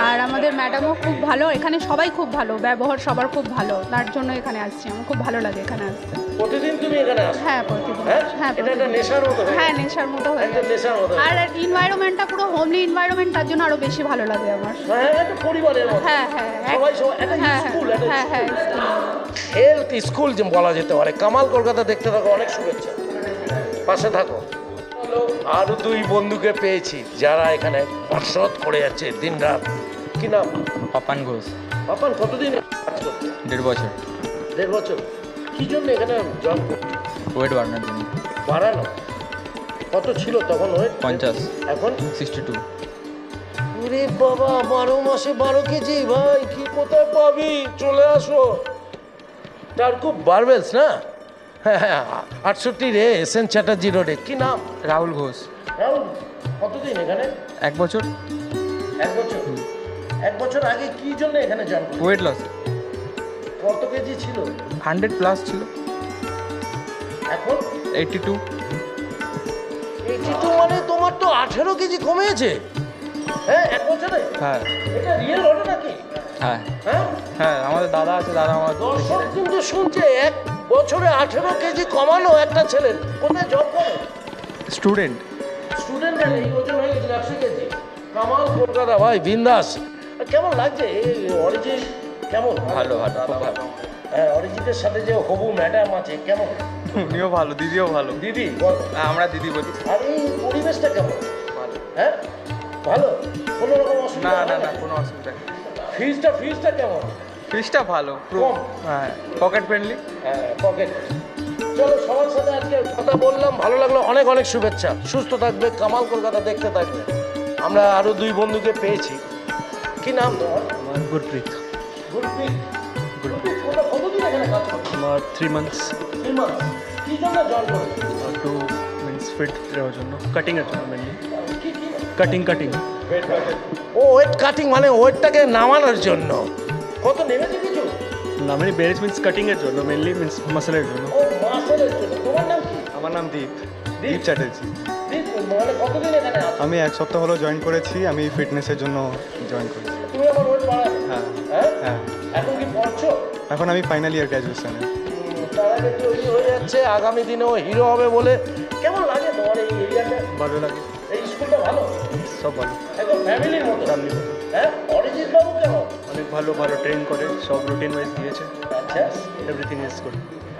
আর আমাদের ম্যাডামও খুব ভালো, এখানে সবাই খুব ভালো, ব্যবহার সবার খুব ভালো, তার জন্য এখানে আসছি। আমার খুব ভালো লাগে এখানে আসতে। প্রতিদিন তুমি এখানে আসো? হ্যাঁ প্রতিদিন। হ্যাঁ, হ্যাঁ এটা একটা নেশার মতো হয়ে হ্যাঁ গেছে। নেশার মতো হয়ে একটা গেছে। নেশার মতো হয়ে আর এনভায়রনমেন্টটা পুরো হোমলি এনভায়রনমেন্ট, তার জন্য আরো বেশি ভালো লাগে আমার। হ্যাঁ, একটা পরিবারের মতো। হ্যাঁ হ্যাঁ সবাই একটা হ্যাঁ স্কুল, হ্যাঁ হ্যাঁ হেলথ স্কুল যে বলা যেতে পারে। কামাল কলকাতা দেখতে থাকো, অনেক শুভেচ্ছা, পাশে থাকো। আরো দুই বন্ধুকে পেয়েছি যারা এখানে কসরত করে যাচ্ছে দিন রাত। কি নাম? পাপান ঘোষ। পাপান কতদিন কাজ করতে? 1.5 বছর। 1.5 বছর। কি জন্য এখানে জব করতে? ওয়েট বাড়ানোর জন্য। বাড়ানো? কত ছিল তখন ওয়েট? 50। এখন 62। ওরে বাবা, 12 মাসে 12 কেজি ভাই, কি কোথায় পাবি? চলে আসো। তার খুব বারবেলস না? হ্যাঁ হ্যাঁ, 68 রে, এসএন চ্যাটার্জি রোডে। কি নাম? রাহুল ঘোষ। রাহুল, কতদিন এখানে? 1 বছর। 1 বছর। 1 বছর আগে কি জন্য এখানে জয়েন করলে? Weight loss. কত কেজি ছিল? 100+ ছিল। এখন 82। 82 মানে তোমার তো 18 কেজি কমেছে। হ্যাঁ, 1 বছরে? হ্যাঁ। এটা রিয়েল ঘটনা কি? হ্যাঁ হ্যাঁ হ্যাঁ, আমাদের দাদা আছে, দাদা আমার। দর্শক কিন্তু শুনছে 1 বছরে 18 কেজি কমানো একটা ছেলের। কোথায় জব করে? স্টুডেন্ট। স্টুডেন্ট এই ওজন হয়ে গেছে 100 কেজি। কামাল কলকাতা ভাই, বিন্দাস। কেমন লাগছে এই অরিজিৎ? কেমন? ভালো ভালো, খুব ভালো। হ্যাঁ, অরিজিতের সাথে যে হবু ম্যাডাম আছে, কেমন? উনিও ভালো, দিদিও ভালো। দিদি বল। আমরা দিদি বলি। আর এই পরিবেশটা কেমন? ভালো। হ্যাঁ, ভালো। কোনো রকম অসুবিধা? না না না, কোনো অসুবিধা নেই। ফিজটা কেমন? ফিসটা ভালো, কম? হ্যাঁ, পকেট ফ্রেন্ডলি। হ্যাঁ, পকেট। চলো, সবার সাথে আজকে কথা বললাম, ভালো লাগলো। অনেক অনেক শুভেচ্ছা। সুস্থ থাকবে, কামাল কলকাতা দেখতে থাকবে। আমরা আরো দুই বন্ধুকে পেয়েছি। কি নাম তোমার? আমার গুরপ্রীত। গুরপ্রীত। গুরপ্রীত কতদিন এখানে কাজ করছো? আমার 3 মান্থস। 3 মান্থস। কি জন্য জয়েন করেছো? টু মিন্স ফিট দেওয়ার জন্য, কাটিংয়ের জন্য মেনলি। কি? কাটিং। ও ওয়েট কাটিং, মানে ওয়েটটাকে নামানোর জন্য। কত নেমেছে কিছু? না মানে বেরেজ মিন্স কাটিংয়ের জন্য, মেনলি মিন্স মাসেলের জন্য। ও মাসেলের জন্য। তোমার নাম কি? আমার নাম দীপ চ্যাটার্জি। দীপ, মানে কতদিন এখানে আছো? আমি 1 সপ্তাহ হলো জয়েন করেছি। আমি ফিটনেসের জন্য জয়েন করেছি। তুমি আমার ওয়েট বাড়াবে? হ্যাঁ হ্যাঁ। হ্যাঁ। এখন কি পড়ছো? এখন আমি ফাইনাল ইয়ার গ্র্যাজুয়েশনে। তার আগে তৈরি হয়ে যাচ্ছে, আগামী দিনে ও হিরো হবে বলে। কেমন লাগে তোমার এই এরিয়াটা? ভালো লাগে, এই স্কুলটা ভালো? সব ভালো, একদম ফ্যামিলির মতো। ফ্যামিলি মতো। হ্যাঁ, অরিজিৎ বাবু কেমন? অনেক ভালো ট্রেন করে, সব রুটিন ওয়াইজ দিয়েছে। আচ্ছা, এভরিথিং ইজ গুড।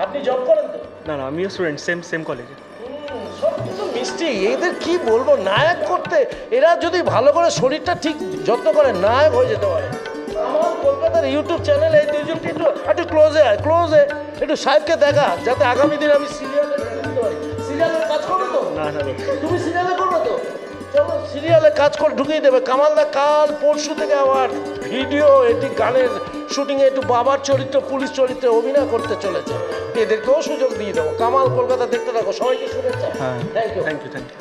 আপনি জব করেন তো? না না, আমিও স্টুডেন্ট, সেম কলেজে। সব কিছু মিষ্টি। এদের কি বলবো, নায়ক করতে। এরা যদি ভালো করে শরীরটা ঠিক যত্ন করে, নায়ক হয়ে যেতে পারে। আমার কলকাতার ইউটিউব চ্যানেলে এই দুইজনকে একটু ক্লোজে একটু সাহেবকে দেখা, যাতে আগামী দিন আমি সিরিয়ালে দিতে পারি। সিরিয়ালের কাজ করবে তো? না না, তুমি সিরিয়ালে করবে তো? চলো, সিরিয়ালে কাজ করে ঢুকিয়ে দেবে। কামালদা কাল পরশু থেকে আবার ভিডিও, এটি গানের শুটিংয়ে একটু বাবার চরিত্র, পুলিশ চরিত্রে অভিনয় করতে চলেছে। এদেরকেও সুযোগ দিয়ে দেবো। কামাল কলকাতা দেখতে থাকো। সবাইকে শুভেচ্ছা। হ্যাঁ, থ্যাংক ইউ। Thank you.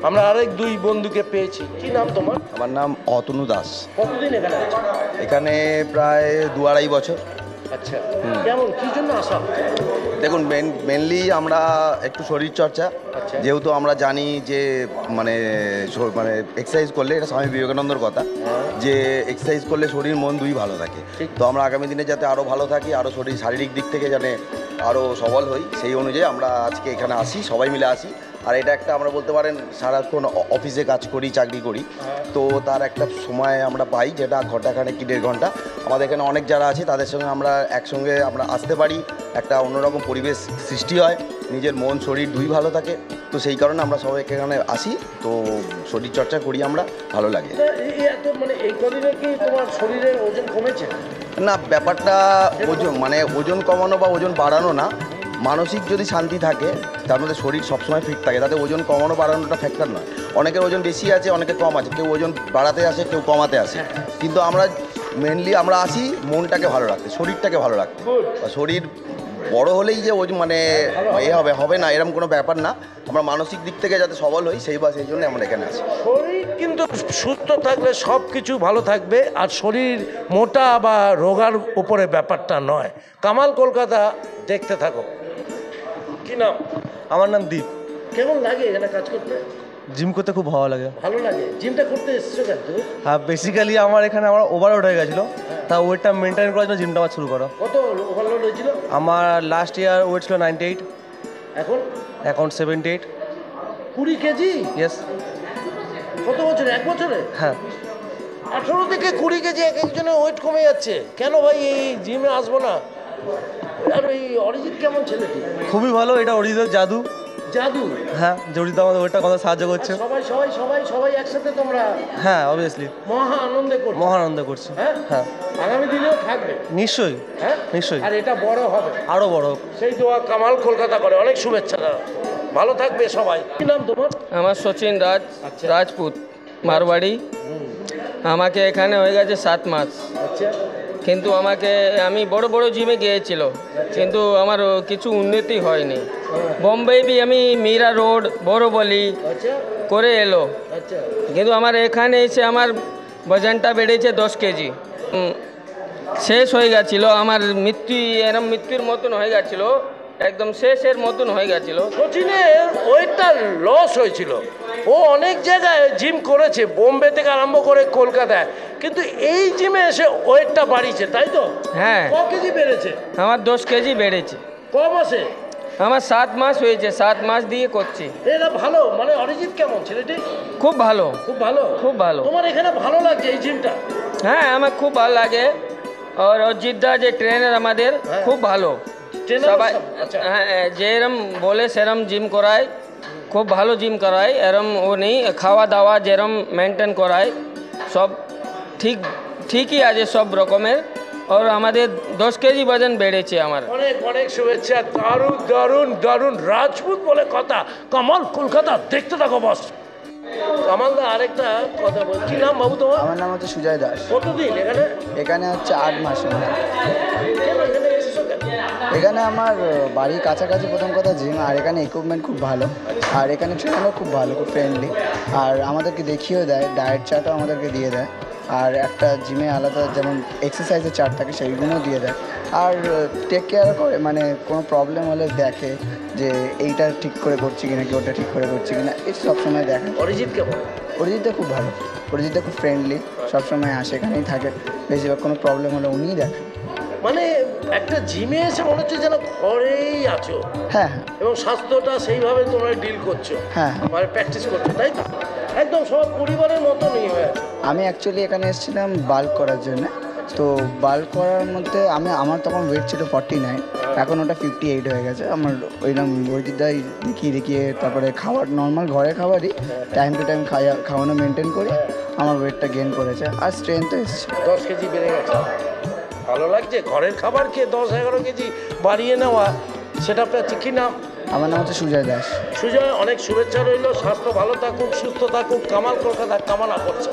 আমরা আরেক দুই বন্ধুকে পেয়েছি। কি নাম তোমার? আমার নাম অতনু দাস। কতদিন এখানে আছো? এখানে প্রায় 2-2.5 বছর। আচ্ছা, কেমন কি জন্য আসা? দেখুন, মেনলি আমরা একটু শরীর চর্চা, যেহেতু আমরা জানি যে মানে এক্সারসাইজ করলে, এটা স্বামী বিবেকানন্দর কথা, যে এক্সারসাইজ করলে শরীর মন দুই ভালো থাকে। তো আমরা আগামী দিনে যাতে আরও ভালো থাকি, আরও শারীরিক দিক থেকে যাতে আরও সবল হই, সেই অনুযায়ী আমরা আজকে এখানে আসি, সবাই মিলে আসি। আর এটা একটা আমরা বলতে পারেন সারাক্ষণ অফিসে কাজ করি, চাকরি করি, তো তার একটা সময় আমরা পাই যেটা ঘন্টাখানেক কি 1.5 ঘন্টা। আমাদের এখানে অনেক যারা আছে তাদের সঙ্গে আমরা একসঙ্গে আমরা আসতে পারি, একটা অন্যরকম পরিবেশ সৃষ্টি হয়, নিজের মন শরীর দুই ভালো থাকে। তো সেই কারণে আমরা সবাই এখানে আসি, তো শরীর চর্চা করি আমরা, ভালো লাগে। মানে এই কদিনে কি তোমার শরীরের ওজন কমেছে? না, ব্যাপারটা ওজন কমানো বা ওজন বাড়ানো না, মানসিক যদি শান্তি থাকে তার মধ্যে শরীর সবসময় ফিট থাকে, তাতে ওজন কমানো বাড়ানোটা ফ্যাক্টর নয়। অনেকের ওজন বেশি আছে, অনেকের কম আছে, কেউ ওজন বাড়াতে আসে, কেউ কমাতে আসে, কিন্তু আমরা মেনলি আমরা আসি মনটাকে ভালো রাখতে, শরীরটাকে ভালো রাখতে। শরীর বড় হলেই যে ওজন হবে না এরকম কোনো ব্যাপার না, আমরা মানসিক দিক থেকে যাতে সবল হই সেই জন্য আমরা এখানে আসি। শরীর কিন্তু সুস্থ থাকলে সব কিছু ভালো থাকবে, আর শরীর মোটা বা রোগার উপরে ব্যাপারটা নয়। কামাল কলকাতা দেখতে থাকো। কি নাম? আমার নাম দীপ। কেমন লাগে এখানে কাজ করতে? জিম করতে খুব ভালো লাগে। ভালো লাগে। জিমটা করতে এসেছো কেন তুমি? হ্যাঁ, বেসিক্যালি আমার ওভারলোড হয়ে গেছিলো, তা ওয়েটটা মেনটেন করার জন্য জিমটা আমার শুরু করা। কত ওভারলোড হয়েছিল? আমার লাস্ট ইয়ার ওয়েট ছিল 98। এখন 78। 20 কেজি? ইয়েস। কত বছরে? 1 বছরে? হ্যাঁ। 18 থেকে 20 কেজি এক একজনের ওয়েট কমে যাচ্ছে। কেন ভাই এই জিমে আসবো না? আর এই অরিজিৎ কেমন ছেলেটি? খুবই ভালো, এটা অরিজিৎ জাদু। জাদু? হ্যাঁ, অরিজিৎ আমাদের ওয়েটটা কত সাহায্য করছে। সবাই একসাথে তোমরা? হ্যাঁ, অবভিয়াসলি মহা আনন্দে করছি। হ্যাঁ, আগামী দিনেও থাকবে নিশ্চয়ই। হ্যাঁ নিশ্চয়ই, আর এটা বড় হবে, আরো বড় হোক, সেই দোয়া কামাল কলকাতা করে। অনেক শুভেচ্ছা, ভালো থাকবে সবাই। কি নাম তোমার? আমার সচিন রাজপুত, মারবাড়ি। আমাকে এখানে হয়ে গেছে 7 মাস। আচ্ছা। কিন্তু আমি বড় বড় জিমে গিয়েছিল, কিন্তু আমার কিছু উন্নতি হয়নি। বোম্বে আমি মীরা রোড, বড়বলি করে এলো, কিন্তু আমার এখানে এসে আমার ওজনটা বেড়েছে 10 কেজি। শেষ হয়ে গেছিলো, আমার মৃত্যুর মতন হয়ে গেছিলো, একদম শেষের মতন হয়ে গেছিল। সচিনের ওয়েটটা লস হয়েছিল, ও অনেক জায়গায় জিম করেছে, বোম্বে থেকে আরম্ভ করে কলকাতায়, কিন্তু এই জিমে এসে ওয়েটটা বাড়িয়েছে, তাই তো? হ্যাঁ। ক কেজি বেড়েছে? আমার 10 কেজি বেড়েছে। ক মাসে? আমার 7 মাস হয়েছে, 7 মাস দিয়ে করছি। এটা ভালো। মানে অরিজিৎ কেমন ছেলেটি? খুব ভালো। খুব ভালো? খুব ভালো। তোমার এখানে ভালো লাগছে এই জিমটা? হ্যাঁ, আমার খুব ভালো লাগে। আর অজিতদা যে ট্রেনার আমাদের খুব ভালো, সবাই হ্যাঁ যেরম বলে সেরম জিম করায়, খুব ভালো জিম করায়। এরম ও নেই, খাওয়া দাওয়া যেরম মেনটেন করায় সব ঠিকই আছে সব রকমের। আর আমাদের 10 কেজি ওজন বেড়েছে আমার। অনেক অনেক শুভেচ্ছা। দারুণ দারুণ দারুণ। রাজপুত বলে কথা, কামাল কলকাতা দেখতে থাকো বস। কামালদা আরেকটা কথা বল, কি নাম বাবু তোমার? আমার নাম হচ্ছে সুজয় দাস। কতদিন এখানে? এখানে হচ্ছে 8 মাস। এখানে আমার বাড়ির কাছাকাছি প্রথম কথা জিম, আর এখানে ইকুইপমেন্ট খুব ভালো, আর এখানে ট্রেনারও খুব ভালো, খুব ফ্রেন্ডলি, আর আমাদেরকে দেখিয়েও দেয়, ডায়েট চার্টও আমাদেরকে দিয়ে দেয়, আর একটা জিমে আলাদা যেমন এক্সারসাইজের চার্ট থাকে সেইগুলোও দিয়ে দেয়, আর টেক কেয়ার করে, মানে কোনো প্রবলেম হলে দেখে যে এইটা ঠিক করে করছি কিনা, কি ওটা ঠিক করে করছি কিনা, এই সবসময় দেখে। অরিজিৎ কেমন? অরিজিৎটা খুব ভালো, অরিজিৎটা খুব ফ্রেন্ডলি, সবসময় আসে, এখানেই থাকে, বেশিরভাগ কোনো প্রবলেম হলে উনিই দেখেন। মানে একটা জিমে এসে মনে হচ্ছে যেন ঘরেই আছো। হ্যাঁ। এবং স্বাস্থ্যটা সেইভাবে তোমরা ডিল করছো। হ্যাঁ। মানে প্র্যাকটিস করছো, তাই তো? একদম সব পরিবারের মতনই হয়ে আছে। আমি অ্যাকচুয়ালি এখানে এসেছিলাম বাল্ক করার জন্য, তো বাল্ক করার মধ্যে আমার তখন ওয়েট ছিল 49, এখন ওটা 58 হয়ে গেছে। আমার ওইরকম অরিজিৎদাই দেখিয়ে তারপরে খাবার নর্মাল ঘরের খাবারই টাইম টু টাইম খাওয়ানো মেনটেন করে আমার ওয়েটটা গেইন করেছে, আর স্ট্রেংথও এসেছে। 10 কেজি বেড়ে গেছে, ভালো লাগছে। ঘরের খাবার খেয়ে 10-11 কেজি বাড়িয়ে নেওয়া, সেটা আপনার কি নাম? আমার নাম হচ্ছে সুজয় দাস। সুজয়, অনেক শুভেচ্ছা রইল। স্বাস্থ্য ভালো থাকুক, সুস্থ থাকুক, কামাল কলকাতা কামনা করছে।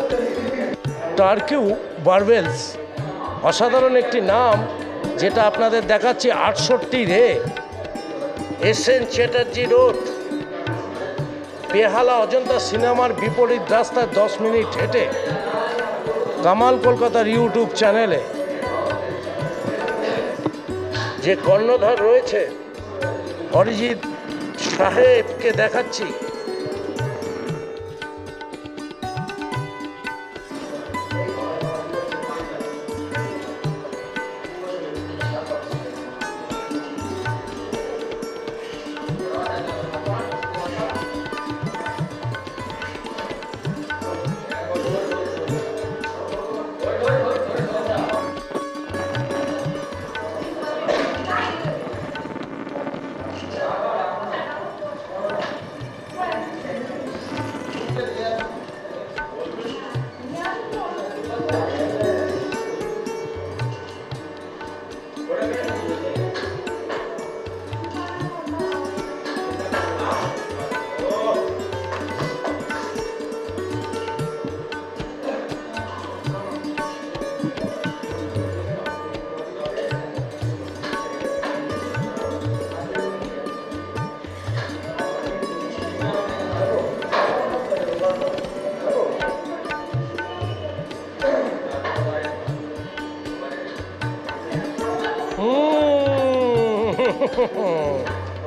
টার্কিউ বারবেলস অসাধারণ একটি নাম, যেটা আপনাদের দেখাচ্ছি 68 রে, এসএন চ্যাটার্জি রোড। বেহালা অজন্তা সিনেমার বিপরীত রাস্তায় 10 মিনিট হেঁটে কামাল কলকাতার ইউটিউব চ্যানেলে যে কর্ণধার রয়েছে অরিজিৎ সাহেবকে দেখাচ্ছি।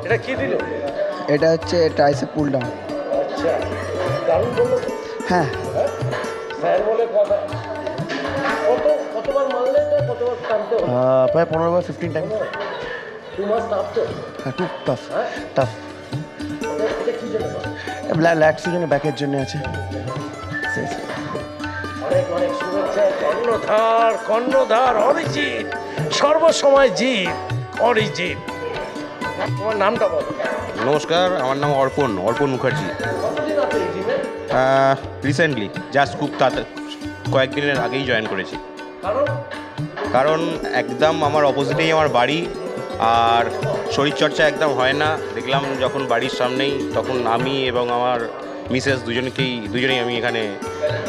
এটা কি দিল? এটা হচ্ছে ট্রাইসেপ পুল ডাউন। আচ্ছা, দারুণ বললো তো। হ্যাঁ, স্যার বলে কথা। কতবার মারলে তো কতবার টানতে হবে? প্রায় 15 বা 15 টাইম। 2 মাস টাফতো? হ্যাঁ, খুব টাফ টাফ। এটা কি জন্য? ল্যাক্সের জন্য, ব্যাকের জন্য আছে। অনেক অনেক শুভেচ্ছা। কর্ণধার অরিজিৎ, সর্বসময় জিৎ অরিজিৎ। তোমার নামটা বলো। নমস্কার, আমার নাম অর্পণ মুখার্জি। রিসেন্টলি জাস্ট খুব কয়েকদিনের আগেই জয়েন করেছি। কারণ একদম আমার অপোজিটেই আমার বাড়ি, আর শরীরচর্চা একদম হয় না। দেখলাম যখন বাড়ির সামনেই, তখন আমি এবং আমার মিসেস দুজনেই আমি এখানে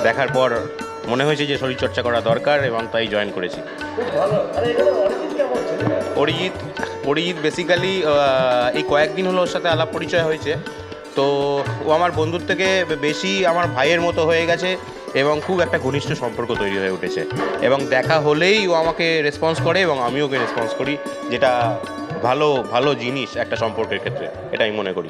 দেখার পর মনে হয়েছে যে শরীরচর্চা করা দরকার, এবং তাই জয়েন করেছি। অরিজিৎ বেসিক্যালি এই কয়েকদিন হলো ওর সাথে আলাপ পরিচয় হয়েছে। তো ও আমার বন্ধুর থেকে বেশি আমার ভাইয়ের মতো হয়ে গেছে, এবং খুব একটা ঘনিষ্ঠ সম্পর্ক তৈরি হয়ে উঠেছে। এবং দেখা হলেই ও আমাকে রেসপন্স করে এবং আমি ওকে রেসপন্স করি, যেটা ভালো জিনিস একটা সম্পর্কের ক্ষেত্রে, এটা আমি মনে করি।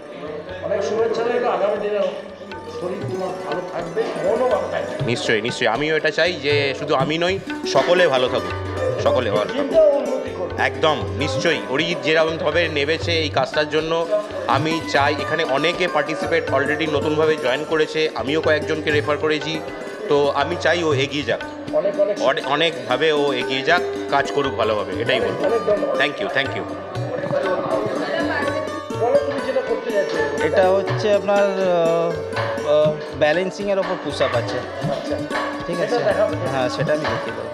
নিশ্চয়ই আমিও এটা চাই যে শুধু আমি নই, সকলে ভালো থাকুক, সকলে ভালো থাকুক। একদম নিশ্চয়ই অরিজিৎ যেরকমভাবে নেমেছে এই কাজটার জন্য, আমি চাই এখানে অনেকে পার্টিসিপেট অলরেডি নতুনভাবে জয়েন করেছে, আমিও কয়েকজনকে রেফার করেছি। তো আমি চাই ও এগিয়ে যাক, অনেকভাবে ও এগিয়ে যাক, কাজ করুক ভালোভাবে, এটাই বলবো। Thank you. এটা হচ্ছে আপনার ব্যালেন্সিংয়ের ওপর পুশ আপ আছে। ঠিক আছে, হ্যাঁ সেটা আমি দেখতে পাবো।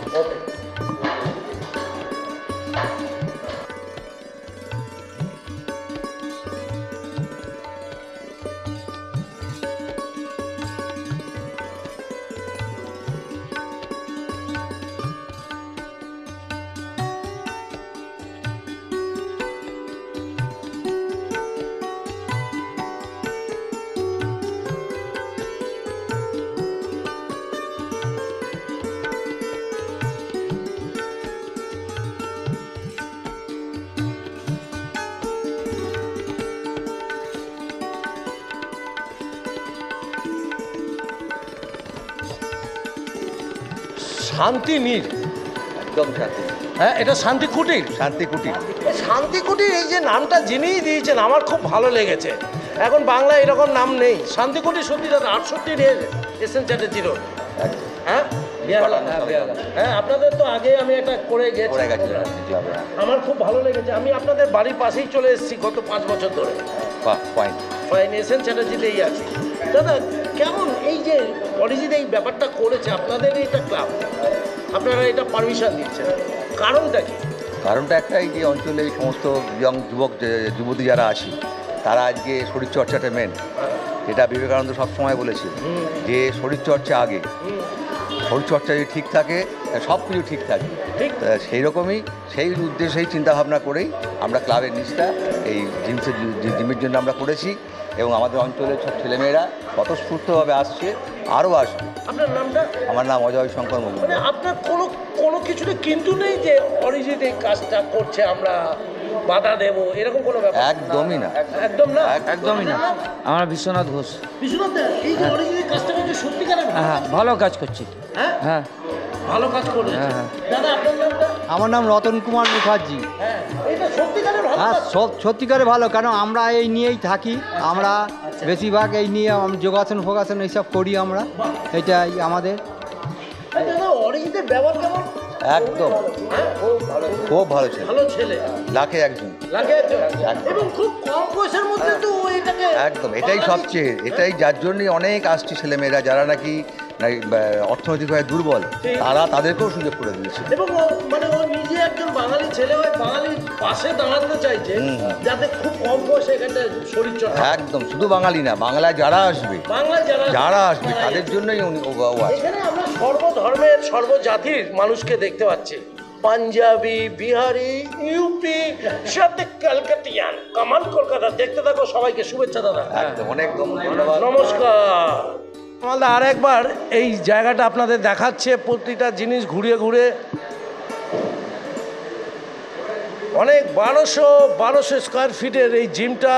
শান্তি নীর, একদম শান্তি। হ্যাঁ, এটা শান্তি কুটির। শান্তি কুটির এই যে নামটা যিনিই দিয়েছেন আমার খুব ভালো লেগেছে। এখন বাংলায় এরকম নাম নেই। শান্তি কুটির সত্যি দাদা 68 এসএন চ্যাটার্জি রোড। হ্যাঁ, হ্যাঁ, আপনাদের তো আগে আমি একটা করে গেছি, আমার খুব ভালো লেগেছে। আমি আপনাদের বাড়ির পাশেই চলে এসেছি গত 5 বছর ধরে। ফাইন, এসএন চ্যাটার্জিতেই আছি। দাদা কেমন এই যে অরিজিৎ এই ব্যাপারটা করেছে, আপনাদের এটা ক্লাব, আপনারা এটা পারমিশন দিচ্ছেন, কারণটা কি? কারণটা একটাই, যে অঞ্চলে এই সমস্ত যুবতী যারা আছি, তারা আজকে শরীরচর্চাটা মেন। এটা বিবেকানন্দ সবসময় বলেছে যে শরীরচর্চা আগে, শরীরচর্চা যদি ঠিক থাকে সব কিছু ঠিক থাকে। সেই রকমই সেই উদ্দেশ্যে সেই চিন্তাভাবনা করেই আমরা ক্লাবের নিচটা এই জিমের জন্য আমরা করেছি এবং আমাদের অঞ্চলের সব ছেলেমেয়েরা স্বতঃস্ফূর্তভাবে আসছে, আরও আসবে। আপনার নামটা? আমার নাম অজয় শঙ্কর মানে মজুমদার। আপনার কোনো কিছুতে কিন্তু নেই যে অরিজিৎ এই কাজটা করছে আমরা বাধা দেবো, এরকম কোনো ব্যাপার? একদমই না, একদম না, একদমই না। আমরা বিশ্বনাথ ঘোষ। বিশ্বনাথ দা, এই যে অরিজিৎ এই কাজটা করছে সত্যিকারের হ্যাঁ, ভালো কাজ করছি। হ্যাঁ, ভালো কাজ করছে। দাদা আপনার নামটা? আমার নাম রতন কুমার মুখার্জি। হ্যাঁ, এটা সত্যিকারের ভালো হ্যাঁ, কাজ? সত্যিকারে ভালো, কারণ আমরা এই নিয়েই থাকি। আমরা বেশিরভাগ এই নিয়ে যোগাসন ফোগাসন এইসব করি আমরা, এটাই আমাদের। দাদা অরিজিতের ব্যবহার কেমন? একদম খুব ভালো ছেলে, ভালো ছেলে, লাখে একজন। লাগে একজন, এবং খুব কম বয়সের মধ্যে তো এটাকে একদম এটাই সবচেয়ে, এটাই যার জন্যই অনেক আসছে ছেলেমেয়েরা যারা নাকি অর্থনৈতিকভাবে দুর্বল, তারা তাদেরকেও সুযোগ করে দিয়েছে। এবং মানে ও নিজে একজন বাঙালি ছেলে হয়ে বাঙালির পাশে দাঁড়াতে চাইছে, যাতে খুব কম বয়সে এখানটা শরীরচর্চা। একদম, শুধু বাঙালি না, বাংলায় যারা আসবে, যারা আসবে তাদের জন্যই উনি এখানে আমরা সর্বধর্মের সর্বজাতির মানুষকে দেখতে পাচ্ছি, পাঞ্জাবি, বিহারি, ইউপি, সাথে ক্যালকাটিয়ান। কামাল কলকাতা, দেখতে থাকো। সবাইকে শুভেচ্ছা দাদা। একদম, অনেক ধন্যবাদ, নমস্কার। আমাদের আরেকবার এই জায়গাটা আপনাদের দেখাচ্ছে, প্রতিটা জিনিস ঘুরিয়ে ঘুরে। অনেক 1200 স্কোয়ার ফিটের এই জিমটা।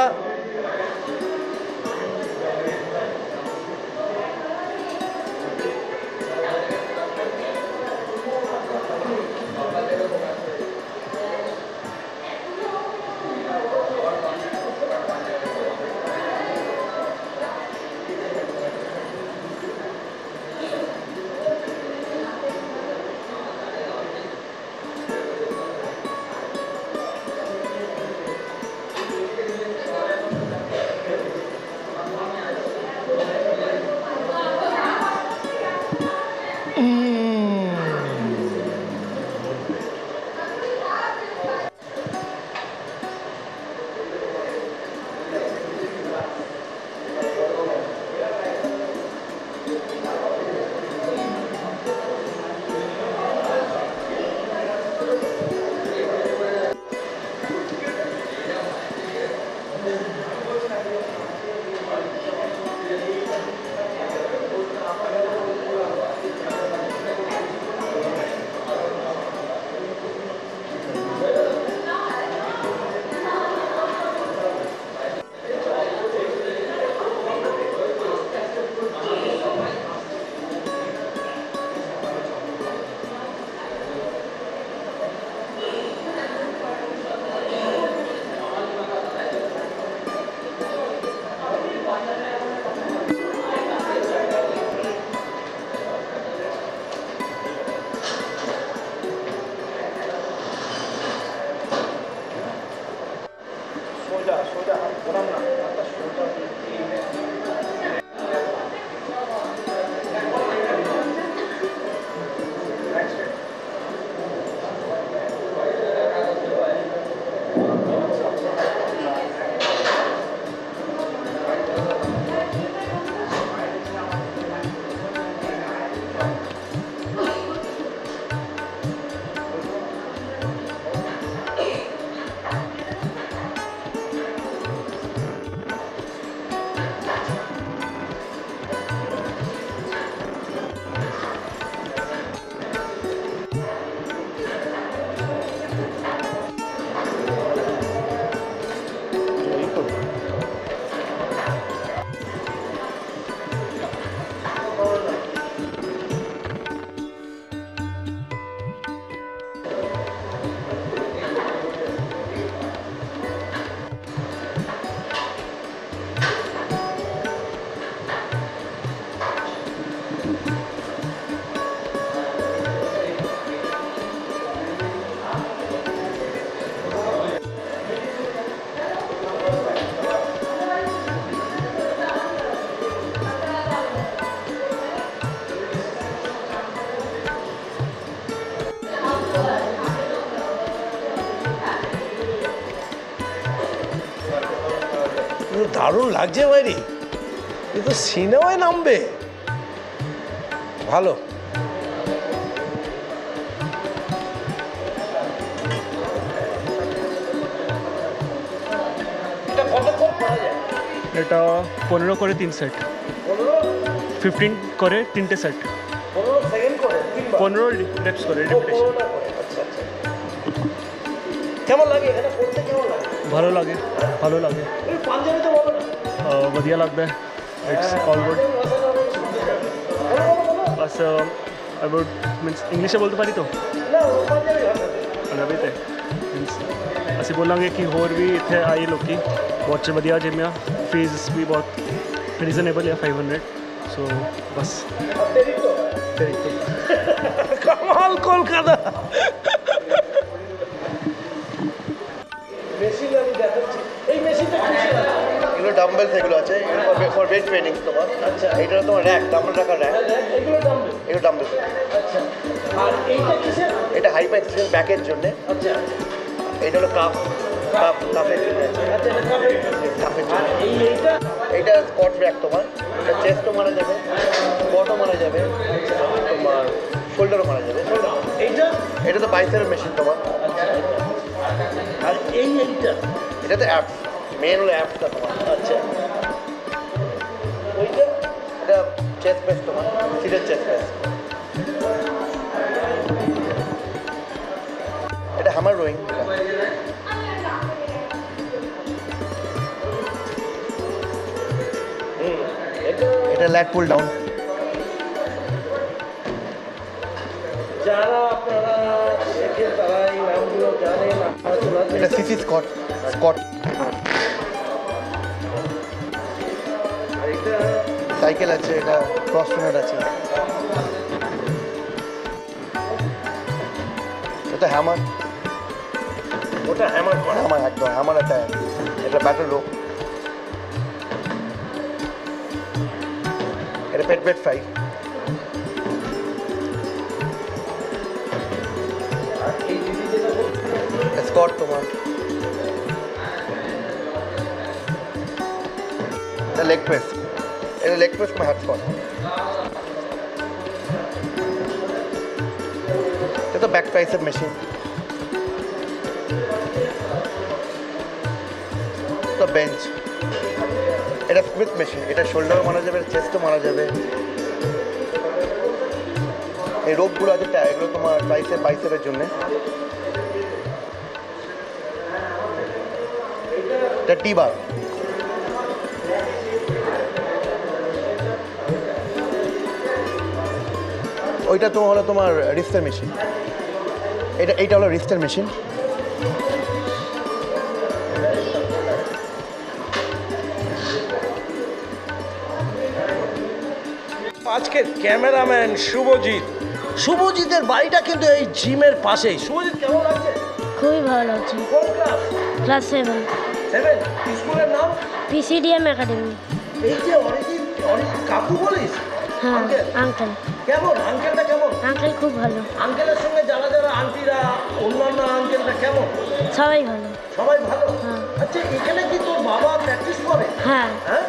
দারুণ লাগছে বাইরে, এ তো সিনেমায় নামবে। ভালো। এটা 15 করে 3 সেট, 15 করে 3টে সেট, 15 সেকেন্ড করে 15 রেপস করে রিপিটেশন। কেমন লাগে এখানে পড়তে, কেমন লাগে? ভালো লাগে, ভালো লাগে। পাঞ্জাবি তো বলো না। बढ़िया लगता है, इट्स ऑल गुड। बस अबाउट मीन्स इंग्लिश बोलते पारी तो पंजाबी ते मीन्स ਅਸੀਂ ਬੋਲਾਂਗੇ ਕਿ ਹੋਰ ਵੀ ਇੱਥੇ ਆਏ ਲੋਕੀ ਬਹੁਤ ਵਧੀਆ ਜਿਮ ਆ, ਫੀਸ ਵੀ ਬਹੁਤ ਰੀਜ਼ਨੇਬਲ ਆ 500, ਸੋ ਬਸ কামাল কলকাতা। মেশিন আমি দেখাচ্ছি, এই মেশিনটা এগুলো ডাম্বেলস, এগুলো আছে ফর ওয়েট ট্রেনিং তোমার। আচ্ছা, এটা তোমার র্যাক, ডাম্বেল রাখার র্যাক। এগুলো ডাম্বেল, এগুলো ডাম্বেল। আচ্ছা, আর এইটা কিসের? এটা হাইপার এক্সটেনশন ব্যাকের জন্য। আচ্ছা, এটা হলো কাফের জন্য। আচ্ছা, এটা কাফের আর এইটা স্কট র্যাক তোমার। এটা চেস্টও মারা যাবে, স্কটও মারা যাবে, তোমার শোল্ডারও মারা যাবে। এটা তো বাইসেপের মেশিন তোমার। আর এইটা এটা তো অ্যাপস, মেন হলো অ্যাপসটা তোমার। আচ্ছা, ওইটা এটা চেস্ট প্রেস তোমার, সিটের চেস্ট প্রেস। এটা হ্যামার রোয়িং। এটা ল্যাগ পুল ডাউন। যারা আপনারা শেখেন তারা এই নামগুলো জানেন। এটা সিসি স্কট। সাইকেল আছে, এটা ক্রস ট্রেনার আছে। এটা হ্যামার। ওটা হ্যামার, হ্যামার একদম হ্যামার। এটা ব্যাটার রো। এটা পেট 5। স্কট তোমার। এটা লেগ প্রেস। এটা লেগ প্রেস তোমার হাত স্কট। এটা তো ব্যাক ট্রাইসেপ মেশিন। এটা বেঞ্চ। এটা স্মিথ মেশিন। এটা শোল্ডারও মারা যাবে, চেস্টও মারা যাবে। এই রোপগুলো আছে, এগুলো তোমার ট্রাইসেপ বাইসেপের জন্য। এটা টি-বার। ওইটা তো হলো তোমার রিস্টের মেশিন। এইটা হলো রিস্টের মেশিন। আজকের ক্যামেরাম্যান শুভজিতের বাড়িটা কিন্তু এই জিমের পাশেই। শুভজিৎ, কেমন লাগছে? খুবই ভালো লাগছে। কোন ক্লাস? ক্লাস 7। স্কুলের নাম? পিসিডিএম একাডেমি। এই যে অরিজিৎ কাকু বলিস? হ্যাঁ, আঙ্কেল। কেমন আঙ্কেলটা, কেমন? আঙ্কেল খুব ভালো। আঙ্কেলের সঙ্গে যারা যারা আন্টিরা, অন্যান্য আঙ্কেলরা কেমন? সবাই ভালো। সবাই ভালো? হ্যাঁ। আচ্ছা, এখানে কি তোর বাবা প্র্যাকটিস করে? হ্যাঁ। হ্যাঁ,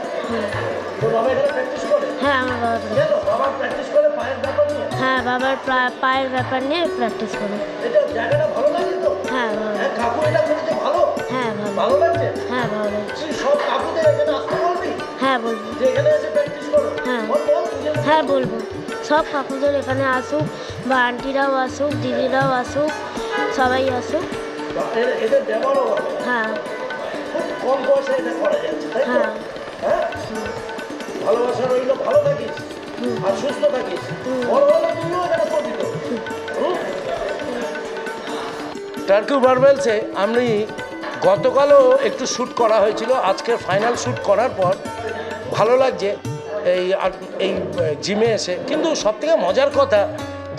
তোর বাবা এখানে প্র্যাকটিস করে? হ্যাঁ, আমার বাবা। কেন বাবা প্র্যাকটিস করে পায়ের ব্যাপার নিয়ে? হ্যাঁ, বাবার পায়ের ব্যাপার নিয়ে প্র্যাকটিস করে। এটা জায়গাটা ভালো লাগে তো? হ্যাঁ, ভালো। হ্যাঁ, কাকু এটা করেছে ভালো? হ্যাঁ, ভালো। ভালো লাগছে? হ্যাঁ, ভালো লাগছে। তুই সব কাকুদের এখানে আসতে বলবি? হ্যাঁ, বলবো। যে এখানে এসে প্র্যাকটিস করো? হ্যাঁ। হ্যাঁ, বলবো। সব কাকুদের এখানে আসুক, বা আন্টিরাও আসুক, দিদিরাও আসুক, সবাই আসুক। এদের ব্যবহারও ভালো। হ্যাঁ, খুব কম বয়সে এটা করা যাচ্ছে, তাই তো? হ্যাঁ। হ্যাঁ, ভালোবাসা রইল, ভালো থাকিস আর সুস্থ থাকিস। বড় হলে তুইও এখানে করবি তো। টার্কি বারবেলসে আমি গতকালও একটু শ্যুট করা হয়েছিল। আজকের ফাইনাল শ্যুট করার পর ভালো লাগছে এই জিমে এসে। কিন্তু সবথেকে মজার কথা,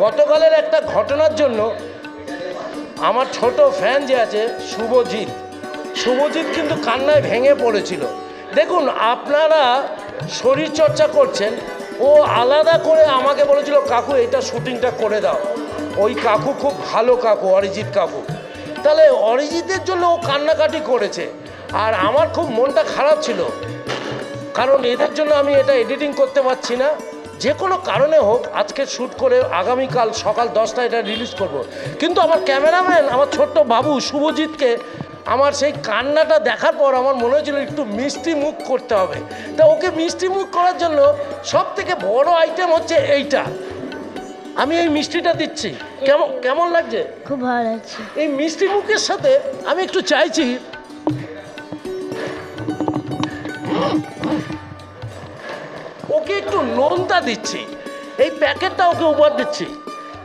গতকালের একটা ঘটনার জন্য আমার ছোট ফ্যান যে আছে শুভজিৎ কিন্তু কান্নায় ভেঙে পড়েছিল। দেখুন, আপনারা শরীরচর্চা করছেন, ও আলাদা করে আমাকে বলেছিল কাকু এটা শুটিংটা করে দাও। ওই কাকু খুব ভালো কাকু, অরিজিৎ কাকু। তাহলে অরিজিতের জন্য ও কান্নাকাটি করেছে, আর আমার খুব মনটা খারাপ ছিল, কারণ এদের জন্য আমি এটা এডিটিং করতে পারছি না। যে কোনো কারণে হোক আজকে শ্যুট করে আগামীকাল সকাল 10টায় এটা রিলিজ করব। কিন্তু আমার ক্যামেরাম্যান, আমার ছোট্ট বাবু শুভজিৎকে আমার সেই কান্নাটা দেখার পর আমার মনে হয়েছিল একটু মিষ্টি মুখ করতে হবে। তা ওকে মিষ্টি মুখ করার জন্য সব থেকে বড় আইটেম হচ্ছে এইটা। আমি এই মিষ্টিটা দিচ্ছি, কেমন কেমন লাগছে? খুব ভালো লাগছে। এই মিষ্টি মুখের সাথে আমি একটু চাইছি ওকে একটু নোনতা দিচ্ছি, এই প্যাকেটটা ওকে উপহার দিচ্ছি।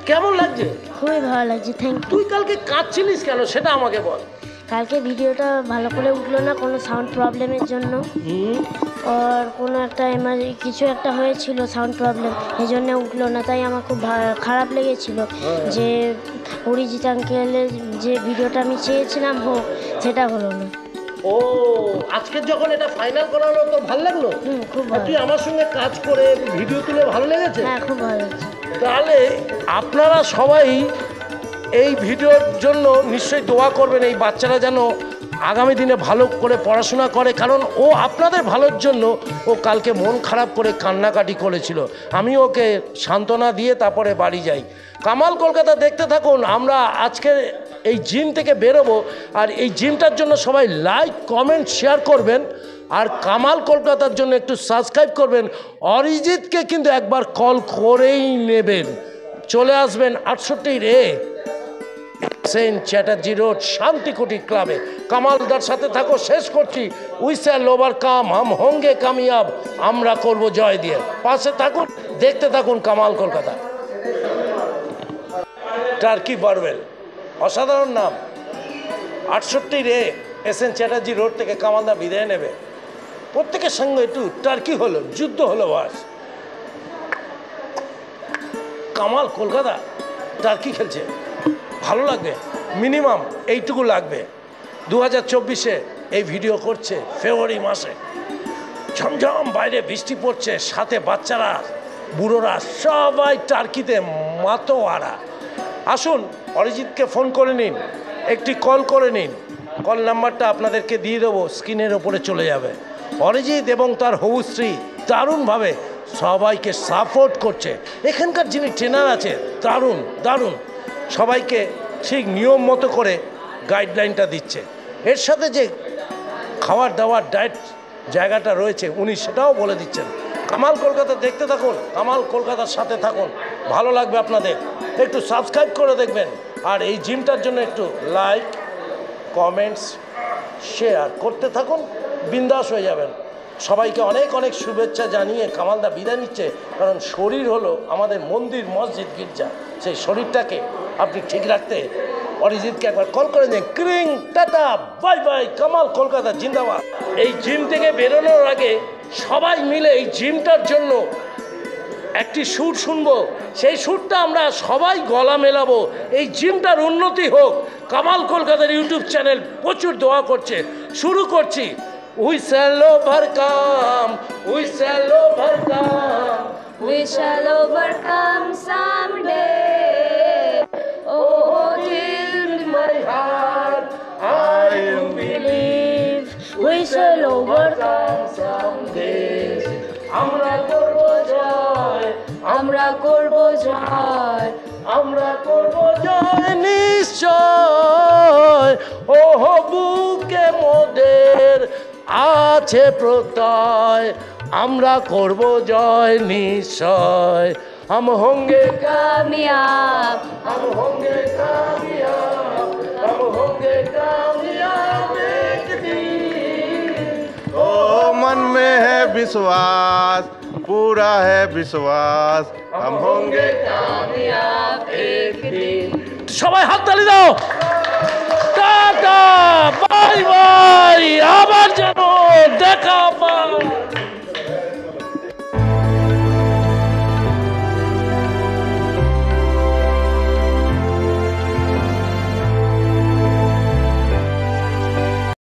কেমন লাগছে? খুবই ভালো লাগছে, থ্যাংক ইউ। তুই কালকে কাঁদছিলিস কেন সেটা আমাকে বল। কালকে ভিডিওটা ভালো করে উঠলো না কোনো সাউন্ড প্রবলেমের জন্য, আর কোনো একটা কিছু একটা হয়েছিল সাউন্ড প্রবলেম, এই জন্য উঠলো না। তাই আমার খুব খারাপ লেগেছিল যে অরিজিৎ আঙ্কেলের যে ভিডিওটা আমি চেয়েছিলাম হোক সেটা হলো না। ও আজকে যখন এটা ফাইনাল করা হলো তো ভালো লাগলো? খুব ভালো। তুই আমার সঙ্গে কাজ করে ভিডিও তুলে ভালো লেগেছে? হ্যাঁ খুব ভালো লাগছে। তাহলে আপনারা সবাই এই ভিডিওর জন্য নিশ্চয়ই দোয়া করবেন, এই বাচ্চারা যেন আগামী দিনে ভালো করে পড়াশোনা করে, কারণ ও আপনাদের ভালোর জন্য ও কালকে মন খারাপ করে কান্নাকাটি করেছিল। আমি ওকে সান্ত্বনা দিয়ে তারপরে বাড়ি যাই। কামাল কলকাতা দেখতে থাকুন। আমরা আজকে এই জিম থেকে বেরোবো, আর এই জিমটার জন্য সবাই লাইক কমেন্ট শেয়ার করবেন, আর কামাল কলকাতার জন্য একটু সাবস্ক্রাইব করবেন। অরিজিৎকে কিন্তু একবার কল করেই নেবেন। চলে আসবেন 68A সেন্ট চ্যাটার্জি রোড শান্তিকুটি ক্লাবে। কামালদার সাথে থাকো। শেষ করছি উই শ্যাল ওভারকাম, হাম হোঙ্গে কামিয়াব, আমরা করব জয় দিয়ে। পাশে থাকুন, দেখতে থাকুন কামাল কলকাতা। টার্কি বারওয়েল, অসাধারণ নাম। 68A SN চ্যাটার্জি রোড থেকে কামালদা বিদায় নেবে। প্রত্যেকের সঙ্গে একটু টার্কি হলো, যুদ্ধ হলো বাস। কামাল কলকাতা টার্কি খেলছে, ভালো লাগবে। মিনিমাম এইটুকু লাগবে। 2024-এ এই ভিডিও করছে ফেব্রুয়ারি মাসে, ঝমঝম বাইরে বৃষ্টি পড়ছে, সাথে বাচ্চারা বুড়োরা সবাই টার্কিতে মাতোয়ারা। আসুন অরিজিৎকে ফোন করে নিন, একটি কল করে নিন। কল নাম্বারটা আপনাদেরকে দিয়ে দেবো, স্ক্রিনের ওপরে চলে যাবে। অরিজিৎ এবং তার হবু স্ত্রী দারুণভাবে সবাইকে সাপোর্ট করছে। এখানকার যিনি ট্রেনার আছে দারুণ দারুণ, সবাইকে ঠিক নিয়ম মতো করে গাইডলাইনটা দিচ্ছে। এর সাথে যে খাওয়ার দাওয়ার ডায়েট জায়গাটা রয়েছে উনি সেটাও বলে দিচ্ছেন। কামাল কলকাতা দেখতে থাকুন, কামাল কলকাতার সাথে থাকুন, ভালো লাগবে আপনাদের। একটু সাবস্ক্রাইব করে দেখবেন, আর এই জিমটার জন্য একটু লাইক কমেন্টস শেয়ার করতে থাকুন, বিন্দাস হয়ে যাবেন। সবাইকে অনেক অনেক শুভেচ্ছা জানিয়ে কামালদা বিদায় নিচ্ছে, কারণ শরীর হলো আমাদের মন্দির, মসজিদ, গির্জা। সেই শরীরটাকে আপনি ঠিক রাখতে অরিজিৎকে একবার কল করে দিন। ক্রিং tata bye bye, Kamal Kolkata জিন্দাবাদ। এই জিম থেকে বেরোনোর আগে সবাই মিলে এই জিমটার জন্য একটি সুর শুনবো, সেই সুরটা আমরা সবাই গলা মেলাবো। এই জিমটার উন্নতি হোক। কামাল কলকাতার ইউটিউব চ্যানেল প্রচুর দোয়া করছে। শুরু করছি। We shall overcome, we shall overcome, We shall overcome someday. Oh, till my heart I believe we shall overcome someday. আমরা করব জয়, আমরা করব জয়, আমরা করব জয় নিশ্চয়। ও বুকে মোদের আছে প্রত্যয়, আমরা করব জয় নিশ্চয়। हम होंगे कामयाब, हम होंगे कामयाब, हम होंगे कामयाब एक दिन। ओ मन में है विश्वास, पूरा है विश्वास, हम होंगे कामयाब एक दिन। সবাই হাত তালি দাও। Tata bye by.